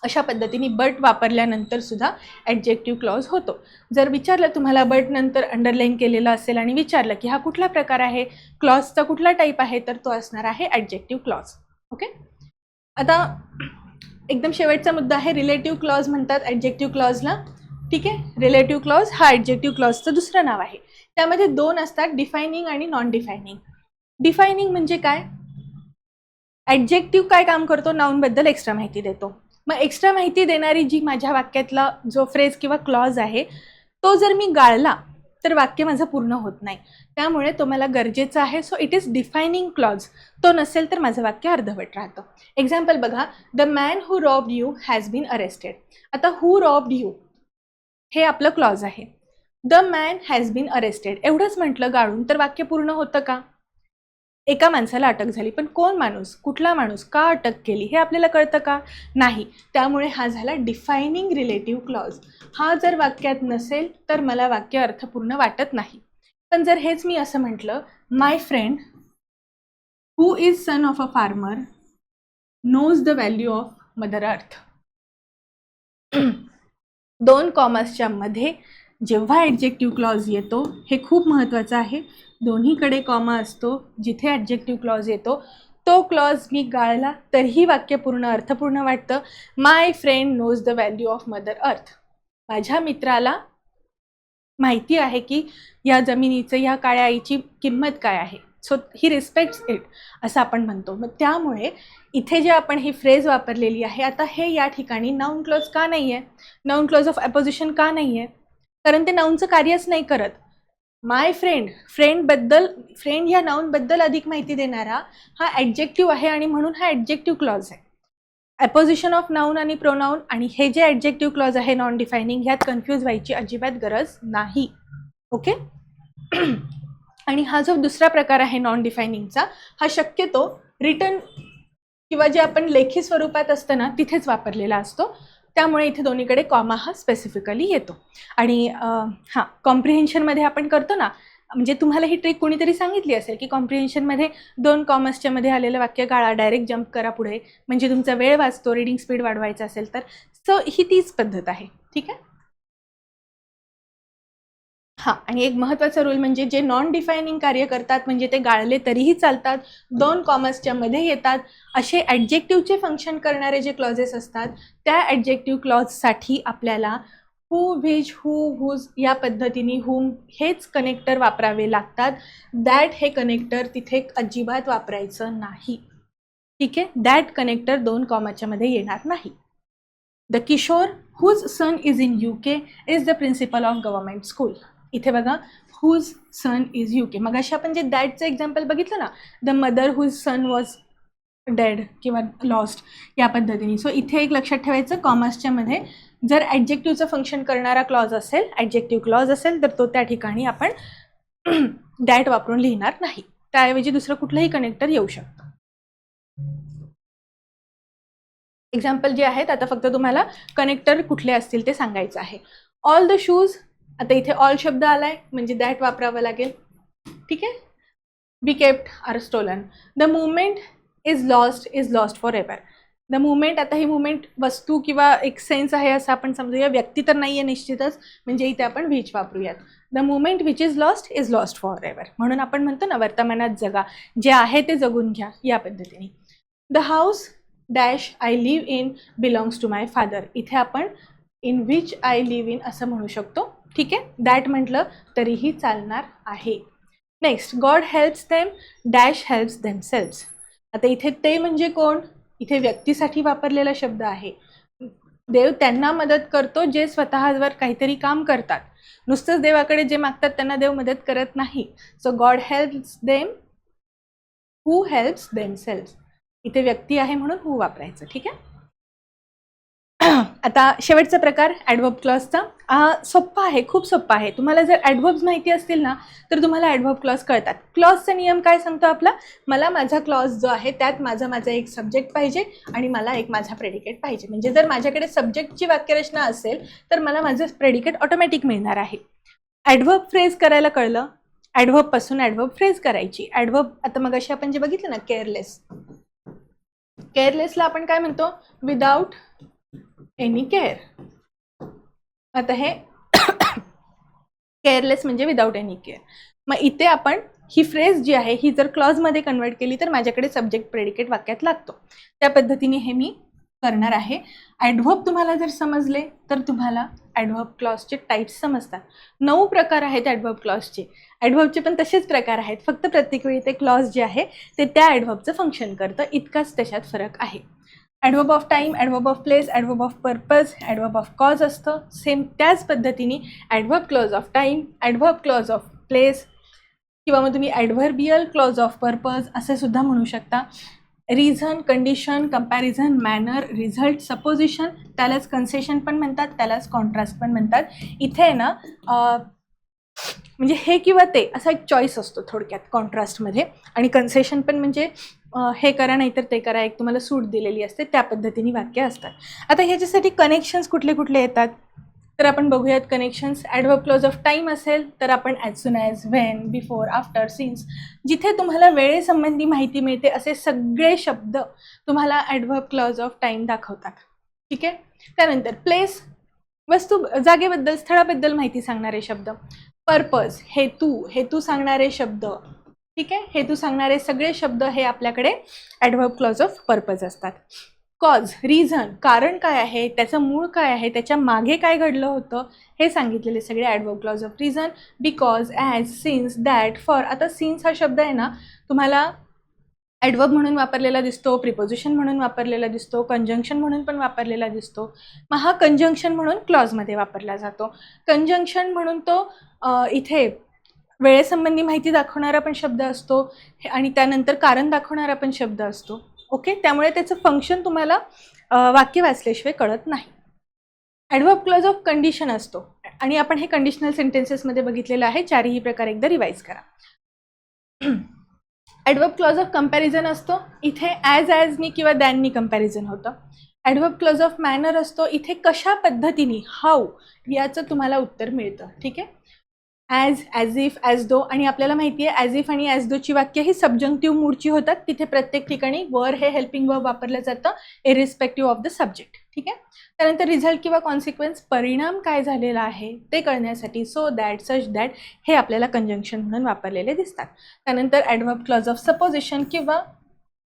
अशा पद्धतीने बट वापरल्यानंतर सुद्धा ॲडजेक्टिव्ह क्लॉज होतो. जर विचारलं तुम्हाला बट नंतर अंडरलाईन केलेलं असेल आणि विचारलं की हा कुठला प्रकार आहे, क्लॉजचा कुठला टाईप आहे, तर तो असणार आहे ॲडजेक्टिव्ह क्लॉज. ओके, आता एकदम शेवटचा मुद्दा आहे, रिलेटिव्ह क्लॉज म्हणतात ॲडजेक्टिव्ह क्लॉजला. ठीक आहे, रिलेटिव्ह क्लॉज हा ॲडजेक्टिव्ह क्लॉजचं दुसरं नाव आहे. त्यामध्ये दोन असतात, डिफायनिंग आणि नॉन डिफायनिंग. डिफायनिंग म्हणजे काय, ॲडजेक्टिव्ह काय काम करतो, नाऊनबद्दल एक्स्ट्रा माहिती देतो. मग एक्स्ट्रा माहिती देणारी जी माझ्या वाक्यातला जो फ्रेज किंवा क्लॉज आहे तो जर मी गाळला तर वाक्य माझं पूर्ण होत नाही, त्यामुळे तो मला गरजेचा आहे. So it is defining clause. तो नसेल तर माझं वाक्य अर्धवट राहतं. एक्झाम्पल बघा, the man who robbed you has been arrested. आता हू रॉब्ड यू, हे आपलं क्लॉज आहे. The man has been arrested एवढंच म्हटलं गाळून तर वाक्य पूर्ण होतं का? एका माणसाला अटक झाली, पण कोण माणूस, कुठला माणूस, का अटक केली हे आपल्याला कळतं का? नाही. त्यामुळे हा झाला डिफायनिंग रिलेटिव्ह क्लॉज. हा जर वाक्यात नसेल तर मला वाक्य अर्थपूर्ण वाटत नाही. पण जर हेच मी असं म्हटलं, my friend who is son of a farmer knows the value of mother earth. 2 कॉमासच्या मध्ये जेव्हा ॲडजेक्टिव्ह क्लॉज येतो, हे खूप महत्त्वाचं आहे, दोन्हीकडे कॉमा असतो, जिथे ॲडजेक्टिव्ह क्लॉज येतो तो क्लॉज मी गाळला तरीही वाक्य पूर्ण अर्थपूर्ण वाटतं. My friend knows the value of mother earth. माझ्या मित्राला माहिती आहे की या जमिनीचं, या काळ्या आईची किंमत काय आहे, सो ही रिस्पेक्ट्स इट असं आपण म्हणतो. मग त्यामुळे इथे जे आपण ही फ्रेज वापरलेली आहे, आता हे या ठिकाणी नाऊन क्लॉज का नाही आहे, नाऊन क्लॉज ऑफ अपोजिशन का नाही आहे? कारण ते नाऊनचं कार्यच नाही करत. माय फ्रेंड, फ्रेंडबद्दल, फ्रेंड ह्या नाऊनबद्दल अधिक माहिती देणारा हा ॲडजेक्टिव्ह आहे आणि म्हणून हा ॲडजेक्टिव्ह क्लॉज आहे. अपोजिशन ऑफ नाऊन आणि प्रोनाऊन आणि हे जे ॲडजेक्टिव्ह क्लॉज आहे नॉन डिफायनिंग, ह्यात कन्फ्यूज व्हायची अजिबात गरज नाही. ओके. आणि हा जो दुसरा प्रकार आहे नॉन डिफायनिंगचा, हा शक्यतो रिटन किंवा जे आपण लेखी स्वरूपात असतं ना तिथेच वापरलेला असतो. त्यामुळे इथे दोन्हीकडे कॉमा हा स्पेसिफिकली येतो. आणि हां, कॉम्प्रिहेन्शनमध्ये आपण करतो ना, म्हणजे तुम्हाला ही ट्रिक कोणीतरी सांगितली असेल की कॉम्प्रिहेन्शनमध्ये 2 कॉमर्सच्या मध्ये आलेलं वाक्य गाळा, डायरेक्ट जम्प करा पुढे, म्हणजे तुमचा वेळ वाचतो, रीडिंग स्पीड वाढवायचा असेल तर. सो ही तीच पद्धत आहे. ठीक आहे. हां, आणि एक महत्त्वाचा रूल म्हणजे जे नॉन डिफायनिंग कार्य करतात, म्हणजे ते गाळले तरीही चालतात, 2 कॉमर्सच्या मध्ये येतात, असे ॲडजेक्टिव्हचे फंक्शन करणारे जे क्लॉजेस असतात, त्या ॲडजेक्टिव्ह क्लॉजसाठी आपल्याला हू, व्हिच, हू, हुज या पद्धतीने हुम हेच कनेक्टर वापरावे लागतात. दॅट हे कनेक्टर तिथे अजिबात वापरायचं नाही. ठीक आहे. दॅट कनेक्टर 2 कॉमाच्या मध्ये येणार नाही. The Kishore whose son is in UK is the principal of government school. इथे बघा, हुज सन इज UK. मग अशा आपण जे दॅटचं एक्झाम्पल बघितलं ना, the mother whose son was dead किंवा लॉस्ट या पद्धतीने. सो इथे एक लक्षात ठेवायचं, कॉमर्सच्या मध्ये जर ॲडजेक्टिव्हचं फंक्शन करणारा क्लॉज असेल, ॲडजेक्टिव्ह क्लॉज असेल, तर तो त्या ठिकाणी आपण दॅट वापरून लिहिणार नाही. त्याऐवजी दुसरं कुठलंही कनेक्टर येऊ शकतं. एक्झाम्पल जे आहेत, आता फक्त तुम्हाला कनेक्टर कुठले असतील ते सांगायचं आहे. ऑल द शूज, आता इथे ऑल शब्द आलाय म्हणजे दॅट वापरावं लागेल. ठीक आहे. Be kept or stolen. The movement is lost forever. The movement, आता ही मुवमेंट वस्तू किंवा एक सेन्स आहे असं आपण समजूया, व्यक्ती तर नाही आहे निश्चितच, म्हणजे इथे आपण व्हिच वापरूयात. The movement which is lost for ever. म्हणून आपण म्हणतो ना, वर्तमानात जगा, जे आहे ते जगून घ्या या पद्धतीने. The house dash I live in belongs to my father. इथे आपण in which I live in असं म्हणू शकतो. ठीक आहे. दॅट म्हटलं तरीही चालणार आहे. Next, God helps them dash helps themselves. आता इथे ते म्हणजे कोण? इथे व्यक्तीसाठी वापरलेला शब्द आहे. देव त्यांना मदत करतो जे स्वतःवर काहीतरी काम करतात. नुसतंच देवाकडे जे मागतात त्यांना देव मदत करत नाही. सो गॉड हेल्प्स देम हू हेल्प्स देमसेल्व्स. इथे व्यक्ती आहे म्हणून हू वापरायचं. ठीक आहे. आता शेवटचा प्रकार ॲडव्हर्ब क्लॉजचा. सोप्पा आहे, खूप सोप्पा आहे. तुम्हाला जर ॲडव्हर्ब्स माहिती असतील ना तर तुम्हाला ॲडव्हर्ब क्लॉज कळतात. क्लॉजचा नियम काय सांगतो आपला? मला माझा क्लॉज जो आहे त्यात माझा एक सब्जेक्ट पाहिजे आणि मला एक माझा प्रेडिकेट पाहिजे. म्हणजे जर माझ्याकडे सब्जेक्टची वाक्यरचना असेल तर मला माझं प्रेडिकेट ऑटोमॅटिक मिळणार आहे. ॲडव्हर्ब फ्रेज करायला कळलं, ॲडव्हर्बपासून ॲडव्हर्ब फ्रेज करायची. ॲडव्हर्ब, आता मग अशी आपण जे बघितलं ना, केअरलेस, केअरलेसला आपण काय म्हणतो? Without any care. आता हे केअरलेस म्हणजे विदाउट एनी केअर. मग इथे आपण ही फ्रेज जी आहे ही जर क्लॉजमध्ये कन्वर्ट केली तर माझ्याकडे सब्जेक्ट प्रेडिकेट वाक्यात लागतो. त्या पद्धतीने हे मी करणार आहे. ॲडव्हर्ब तुम्हाला जर समजले तर तुम्हाला ॲडव्हर्ब क्लॉजचे टाईप्स समजतात. 9 प्रकार आहेत ॲडव्हर्ब क्लॉजचे. ॲडव्हर्बचे पण तसेच प्रकार आहेत, फक्त प्रत्येक वेळी ते क्लॉज जे आहे ते त्या ॲडव्हर्बचं फंक्शन करतं, इतकाच त्याच्यात फरक आहे. Adverb of time, adverb of place, adverb of purpose, adverb of cause असतं. सेम त्याच पद्धतीने adverb clause of time, adverb clause of place किंवा मग तुम्ही ॲडव्हर्बियल क्लॉज ऑफ पर्पज असे सुद्धा म्हणू शकता. Reason, condition, comparison, manner, result, supposition, त्यालाच कन्सेशन पण म्हणतात, त्यालाच कॉन्ट्रास्ट पण म्हणतात. इथे आहे ना म्हणजे हे किंवा ते असा एक चॉईस असतो थोडक्यात कॉन्ट्रास्टमध्ये. आणि कन्सेशन पण म्हणजे हे करा नाहीतर ते करा, एक तुम्हाला सूट दिलेली असते, त्या पद्धतीने वाक्य असतात. आता ह्याच्यासाठी कनेक्शन्स कुठले कुठले येतात तर आपण बघूयात. Connections adverb clause of time असेल तर आपण as soon as, when, before, after, since, जिथे तुम्हाला वेळेसंबंधी माहिती मिळते असे सगळे शब्द तुम्हाला ॲडव्हर्ब क्लॉज ऑफ टाईम दाखवतात. ठीक आहे. त्यानंतर प्लेस, वस्तू, जागेबद्दल, स्थळाबद्दल माहिती सांगणारे शब्द. पर्पज, हेतू सांगणारे शब्द. ठीक आहे. हेतू सांगणारे सगळे शब्द हे आपल्याकडे ॲडव्हर्ब क्लॉज ऑफ पर्पज असतात. कॉज, रिझन, कारण काय आहे, त्याचं मूळ काय आहे, त्याच्या मागे काय घडलं होतं हे सांगितलेले सगळे adverb clause of reason. Because, as, since, that, for. आता सिन्स हा शब्द आहे ना तुम्हाला ॲडव्हर्ब म्हणून वापरलेला दिसतो, प्रिपोजिशन म्हणून वापरलेला दिसतो, कंजंक्शन म्हणून पण वापरलेला दिसतो. मग हा कंजंक्शन म्हणून क्लॉजमध्ये वापरला जातो. कंजंक्शन म्हणून तो इथे वेळेसंबंधी माहिती दाखवणारा पण शब्द असतो आणि त्यानंतर कारण दाखवणारा पण शब्द असतो. ओके. त्यामुळे त्याचं फंक्शन तुम्हाला वाक्य वाचल्याशिवाय कळत नाही. ॲडव्हर्ब क्लॉज ऑफ कंडिशन असतो आणि आपण हे कंडिशनल सेंटेन्सेसमध्ये बघितलेलं आहे. चारही प्रकार एकदा रिवाईज करा. ॲडव्हर्ब क्लॉज ऑफ कंपॅरिझन असतो. इथे ॲजनी किंवा दॅननी कंपॅरिझन होतं. ॲडव्हर्ब क्लॉज ऑफ मॅनर असतो. इथे कशा पद्धतीने, हाऊ, याचं तुम्हाला उत्तर मिळतं. ठीक आहे. ॲज, ॲज इफ, ॲज दो, आणि आपल्याला माहिती आहे ॲज इफ आणि ॲज दोची वाक्य ही सबजंक्टिव्ह मूडची होतात. तिथे प्रत्येक ठिकाणी वर हे हेल्पिंग वर्ब वापरलं जातं इरिस्पेक्टिव्ह ऑफ द सब्जेक्ट. ठीक आहे. त्यानंतर रिझल्ट किंवा कॉन्सिक्वेन्स, परिणाम काय झालेला आहे ते कळण्यासाठी सो दॅट, सच दॅट, हे आपल्याला कंजंक्शन म्हणून वापरलेले दिसतात. त्यानंतर ॲडव्हर्ब क्लॉज ऑफ सपोजिशन किंवा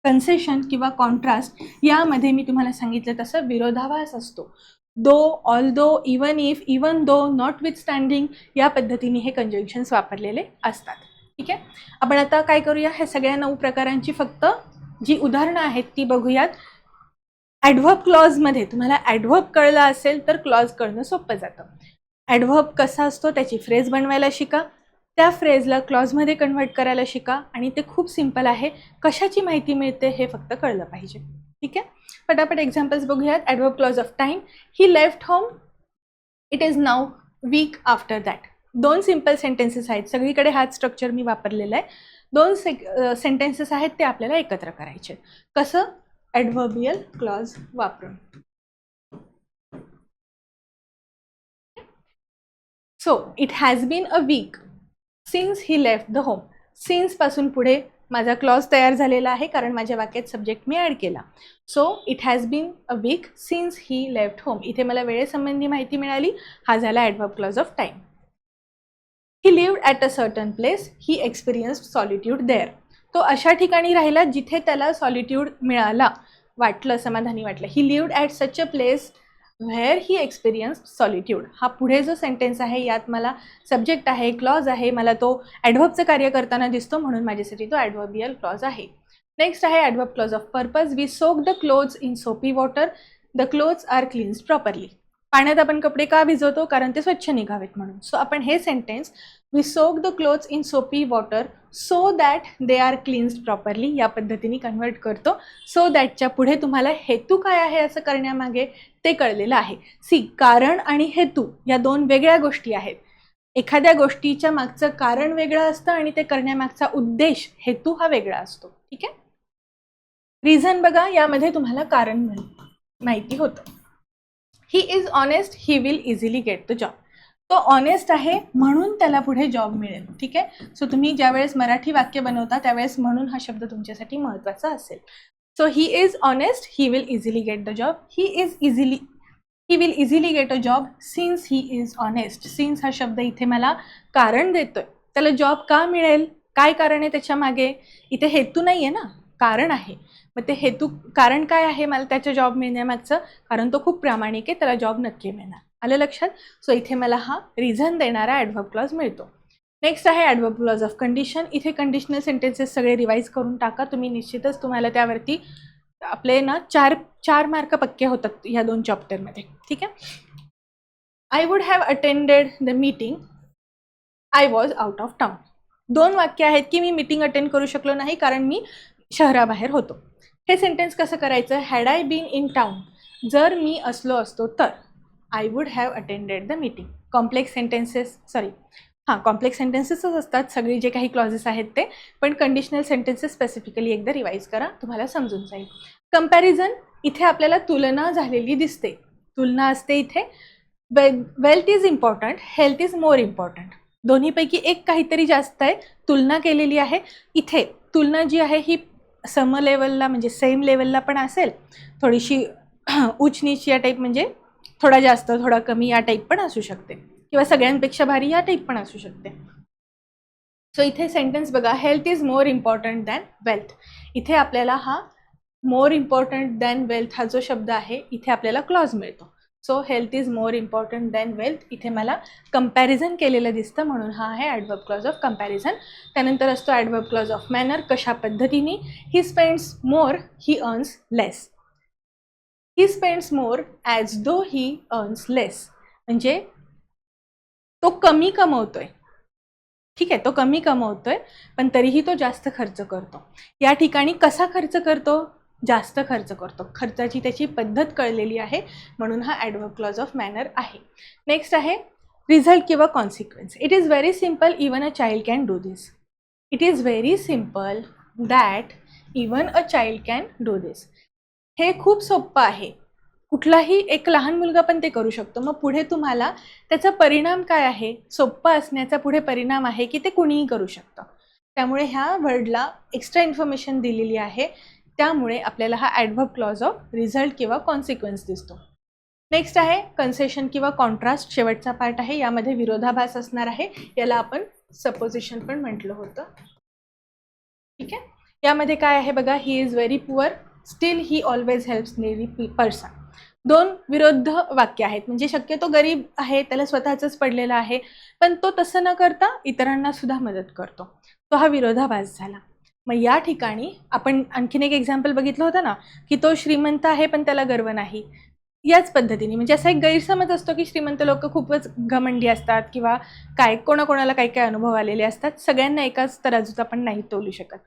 कन्सेशन किंवा कॉन्ट्रास्ट, यामध्ये मी तुम्हाला सांगितलं तसं विरोधाभास असतो. Though, although, even if, even though, notwithstanding, या पद्धतीने हे कंजंक्शन्स वापरलेले असतात. ठीक आहे. आपण आता काय करूया, हे सगळ्या 9 प्रकारांची फक्त जी उदाहरणं आहेत ती बघूयात. ॲडव्हर्ब क्लॉजमध्ये तुम्हाला ॲडव्हर्ब कळला असेल तर क्लॉज कळणं सोपं जातं. ॲडव्हर्ब कसा असतो त्याची फ्रेज बनवायला शिका, त्या फ्रेजला क्लॉजमध्ये कन्व्हर्ट करायला शिका, आणि ते खूप सिम्पल आहे. कशाची माहिती मिळते हे फक्त कळलं पाहिजे. ठीक आहे. पटापट एक्झाम्पल्स बघूयात. Adverb clause of time, he left home, it is now week after that. 2 simple sentences आहेत. सगळीकडे हाच स्ट्रक्चर मी वापरलेला आहे. 2 सेंटेन्सेस आहेत ते आपल्याला एकत्र करायचे. कसं? ॲडव्हर्बियल क्लॉज वापरून. So it has been a week since he left the home. Since पासून पुढे माझा क्लॉज तयार झालेला आहे कारण माझ्या वाक्यात सब्जेक्ट मी ॲड केला. So it has been a week since he left home. इथे मला वेळेसंबंधी माहिती मिळाली. हा झाला adverb clause of time. He lived at a certain place, he experienced solitude there. तो अशा ठिकाणी राहिला जिथे त्याला सॉलिट्यूड मिळाला, वाटलं, समाधानी वाटलं. ही lived at such a place where he experienced solitude. हा पुढे जो सेंटेन्स आहे यात मला सब्जेक्ट आहे, क्लॉज आहे, मला तो ॲडव्हर्बचं कार्य करताना दिसतो म्हणून माझ्यासाठी तो ॲडव्हर्बियल क्लॉज आहे. नेक्स्ट आहे adverb clause of purpose. We soak the clothes in soapy water, the clothes are cleansed properly. पाण्यात आपण कपडे का भिजवतो? कारण ते स्वच्छ निघावेत म्हणून. सो आपण हे sentence we soak the clothes in soapy water so that they are cleansed properly या पद्धतीने कन्वर्ट करतो. सो दॅटच्या पुढे तुम्हाला हेतू काय आहे असं करण्यामागे ते कळलेलं आहे. सी, कारण आणि हेतू या 2 वेगळ्या गोष्टी आहेत. एखाद्या गोष्टीच्या मागचं कारण वेगळं असतं आणि ते करण्यामागचा उद्देश, हेतू हा वेगळा असतो. ठीक आहे. रिझन बघा, यामध्ये तुम्हाला कारण माहिती होतं. He is honest, he will easily get the job. तो ऑनेस्ट आहे म्हणून त्याला पुढे जॉब मिळेल. ठीक आहे. सो तुम्ही ज्यावेळेस मराठी वाक्य बनवता त्यावेळेस म्हणून हा शब्द तुमच्यासाठी महत्त्वाचा असेल. So he is honest, he will easily get the job. He will easily get a job since he is honest. Since हा शब्द इथे मला कारण देतोय. त्याला जॉब का मिळेल? काय कारण आहे त्याच्या मागे? इथे हेतू नाही आहे ना, कारण आहे. मग ते हेतू, कारण काय आहे मला त्याच्या जॉब मिळण्यामागचं? कारण तो खूप प्रामाणिक आहे, त्याला जॉब नक्की मिळणार. आलं लक्षात? सो इथे मला हा रिझन देणारा ॲडव्हर्ब क्लॉज मिळतो. नेक्स्ट आहे ॲडव्हर्ब क्लॉज ऑफ कंडिशन. इथे कंडिशनल सेंटेन्सेस सगळे रिवाईज करून टाका तुम्ही. निश्चितच तुम्हाला त्यावरती आपले ना 4 मार्क पक्के होतात या 2 चॅप्टरमध्ये. ठीक आहे. I would have attended the meeting, I was out of town. 2 वाक्य आहेत की मी मीटिंग अटेंड करू शकलो नाही कारण मी शहराबाहेर होतो. हे सेंटेन्स कसं करायचं, had I been in town, जर मी असलो असतो तर, I would have attended the meeting. Complex sentences complex सेंटेन्सेसच असतात सगळी जे काही क्लॉजेस आहेत ते, पण कंडिशनल सेंटेन्सेस स्पेसिफिकली एकदा रिवाईज करा, तुम्हाला समजून जाईल. कंपॅरिझन, इथे आपल्याला तुलना झालेली दिसते, तुलना असते इथे. Wealth is important, health is more important, दोन्हीपैकी एक काहीतरी जास्त आहे, तुलना केलेली आहे. इथे तुलना जी आहे ही सम लेवलला म्हणजे सेम लेवलला पण असेल, थोडीशी उच्च नीच या टाईप म्हणजे थोडा जास्त थोडा कमी या टाईप पण असू शकते, किंवा सगळ्यांपेक्षा भारी या टाईप पण असू शकते. सो इथे सेंटेन्स बघा, health is more important than wealth. इथे आपल्याला हा मोर इम्पॉर्टंट दॅन वेल्थ हा जो शब्द आहे इथे आपल्याला क्लॉज मिळतो. So health is more important than wealth, इथे मला कंपॅरिझन केलेलं दिसतं म्हणून हा आहे ॲडवर्ब क्लॉज ऑफ कंपॅरिझन. त्यानंतर असतो ॲडवर्ब क्लॉज ऑफ मॅनर, कशा पद्धतीने, he spends more, he earns less. He spends more as though he earns less, म्हणजे तो कमी कमवतोय, ठीक आहे, तो कमी कमवतोय पण तरीही तो जास्त खर्च करतो. या ठिकाणी कसा खर्च करतो, जास्त खर्च करतो, खर्चाची त्याची पद्धत कळलेली आहे म्हणून हा ॲडवर्ब क्लॉज ऑफ मॅनर आहे. नेक्स्ट आहे रिझल्ट किंवा consequence. It is very simple, even a child can do this. It is very simple that even a child can do this. हे खूप सोपं आहे, कुठलाही एक लहान मुलगा पण ते करू शकतो. मग पुढे तुम्हाला त्याचा परिणाम काय आहे, सोपं असण्याचा पुढे परिणाम आहे की ते कुणीही करू शकतं. त्यामुळे ह्या वर्डला एक्स्ट्रा इन्फॉर्मेशन दिलेली आहे, त्यामुळे आपल्याला हा ॲडवर्ब क्लॉज ऑफ रिझल्ट किंवा कॉन्सिक्वेन्स दिसतो. नेक्स्ट आहे कन्सेशन किंवा कॉन्ट्रास्ट, शेवटचा पार्ट आहे, यामध्ये विरोधाभास असणार आहे, याला आपण सपोजिशन पण म्हटलं होतं. ठीक आहे, यामध्ये काय आहे बघा, he is very poor steel he always helps needy person. दोन विरुद्ध वाक्य आहेत, म्हणजे शक्यतो गरीब आहे, त्याला स्वतःच पडलेलं आहे, पण तो तसं न करता इतरांना सुद्धा मदत करतो, तो हा विरोधाभास झाला. मग या ठिकाणी आपण आणखीन एक एक्झाम्पल बघितलं होतं ना, की तो श्रीमंत आहे पण त्याला गर्व नाही. याच पद्धतीने म्हणजे असा एक गैरसमज असतो की श्रीमंत लोक खूपच घमंडी असतात किंवा काय, कोणाकोणाला काही काय अनुभव आलेले असतात, सगळ्यांना एकाच तराजूत आपण नाही तोलू शकत.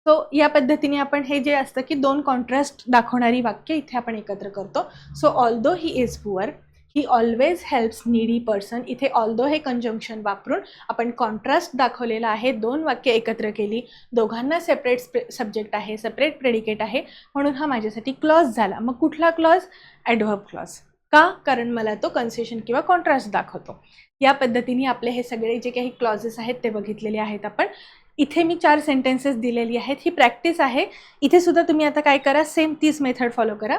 सो या पद्धतीने आपण हे जे असतं की दोन कॉन्ट्रास्ट दाखवणारी वाक्य इथे आपण एकत्र करतो. So although he is poor, he always helps needy person, इथे ऑल्दो हे कंजंक्शन वापरून आपण कॉन्ट्रास्ट दाखवलेला आहे, दोन वाक्य एकत्र केली, दोघांना सेपरेट सब्जेक्ट आहे, सेपरेट प्रेडिकेट आहे, म्हणून हा माझ्यासाठी क्लॉज झाला. मग कुठला क्लॉज, ॲडव्हर्ब क्लॉज. का, कारण मला तो कन्सेशन किंवा कॉन्ट्रास्ट दाखवतो. या पद्धतीने आपले हे सगळे जे काही क्लॉजेस आहेत ते बघितलेले आहेत आपण. इथे मी 4 सेंटेन्सेस दिलेली आहेत, ही प्रॅक्टिस आहे. इथे सुद्धा तुम्ही आता काय करा, सेम तीच मेथड फॉलो करा.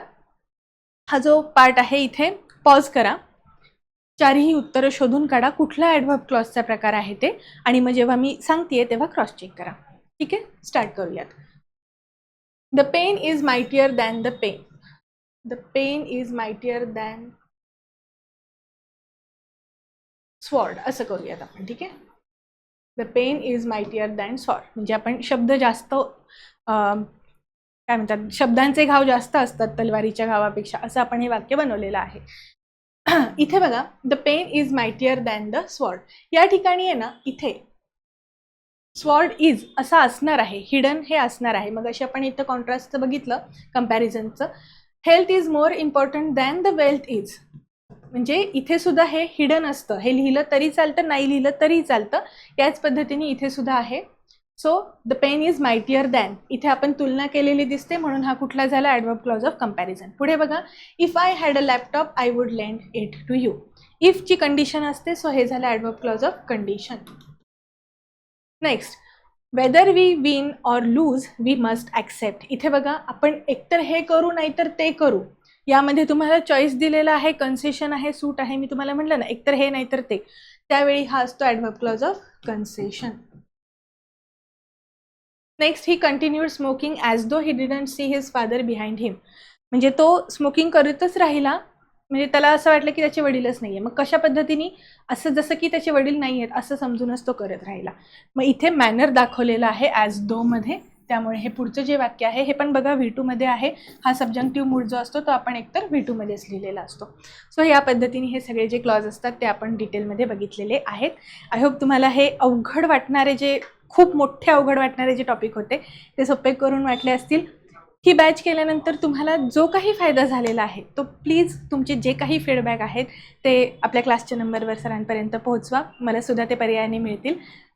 हा जो पार्ट आहे इथे पॉज करा, चारही उत्तरं शोधून काढा कुठला ॲडव्हर्ब क्लॉजचा प्रकार आहे ते, आणि मग जेव्हा मी सांगतेय तेव्हा क्रॉस चेक करा. ठीक आहे, स्टार्ट करूयात. The pen is mightier than the pen. The pen is mightier than sword, असं करूयात आपण. ठीक आहे, the pen is mightier than sword, म्हणजे आपण शब्द जास्त काय म्हणतात, शब्दांचे घाव जास्त असतात तलवारीच्या घावापेक्षा, असं आपण हे वाक्य बनवलेलं आहे. इथे बघा, the pen is mightier than the sword, या ठिकाणी आहे ना, इथे स्वॉर्ड इज असा असणार आहे, हिडन हे असणार आहे. मग अशी आपण इथं कॉन्ट्रास्टचं बघितलं, कंपॅरिझनचं. Health is more important than the wealth is, म्हणजे इथे सुद्धा हे हिडन असतं, हे लिहिलं तरी चालतं, नाही लिहिलं तरी चालतं, याच पद्धतीने इथे सुद्धा आहे. So the pen is mightier than, इथे आपण तुलना केलेली दिसते म्हणून हा कुठला झाला, ॲडव्हर्ब क्लॉज ऑफ कंपॅरिझन. पुढे बघा, if I had a laptop I would lend it to you. इफची कंडिशन असते, सो हे झालं adverb clause of condition. Next, whether we win or lose we must accept. इथे बघा, आपण एकतर हे करू नाहीतर ते करू, यामध्ये तुम्हाला चॉईस दिलेला आहे, कन्सेशन आहे, सूट आहे. मी तुम्हाला म्हटलं ना, एकतर हे नाहीतर ते, त्यावेळी हा असतो adverb clause of concession. Next, he continued smoking as though he didn't see his father behind him, म्हणजे तो स्मोकिंग करतच राहिला, म्हणजे त्याला असं वाटलं की त्याचे वडीलच नाही आहे. मग कशा पद्धतीने, असं जसं की त्याचे वडील नाही आहेत असं समजूनच तो करत राहिला. मग इथे मॅनर दाखवलेला आहे ॲज दो मध्ये, त्यामुळे हे पुढचं जे वाक्य आहे हे पण बघा V2 मध्ये आहे. हा सब्जंक्टिव्ह मूड जो असतो तो आपण एकतर V2 मध्येच लिहिलेला असतो. सो या पद्धतीने हे सगळे जे क्लॉज असतात ते आपण डिटेलमध्ये बघितलेले आहेत. आय होप तुम्हाला हे अवघड वाटणारे, जे खूप मोठे अवघड वाटणारे जे टॉपिक होते ते सोपे करून वाटले असतील. ही बॅच केल्यानंतर तुम्हाला जो काही फायदा झालेला आहे तो प्लीज तुमचे जे काही फीडबॅक आहेत ते आपल्या क्लासच्या नंबरवर सरांपर्यंत पोहोचवा. मला सुद्धा ते पर्यायाने मिळतील.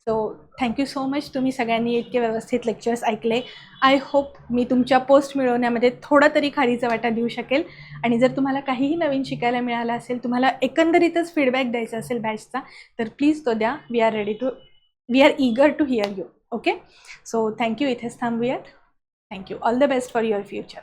So thank you so much. तुम्ही सगळ्यांनी इतके व्यवस्थित लेक्चर्स ऐकले. आय होप मी तुमच्या पोस्ट मिळवण्यामध्ये थोडा तरी खारीचा वाटा देऊ शकेल. आणि जर तुम्हाला काहीही नवीन शिकायला मिळालं असेल, तुम्हाला एकंदरीतच फीडबॅक द्यायचा असेल बॅचचा, तर प्लीज तो द्या. We are eager to hear you. Okay, so thank you. इथेच थांबूयात. Thank you. All the best for your future.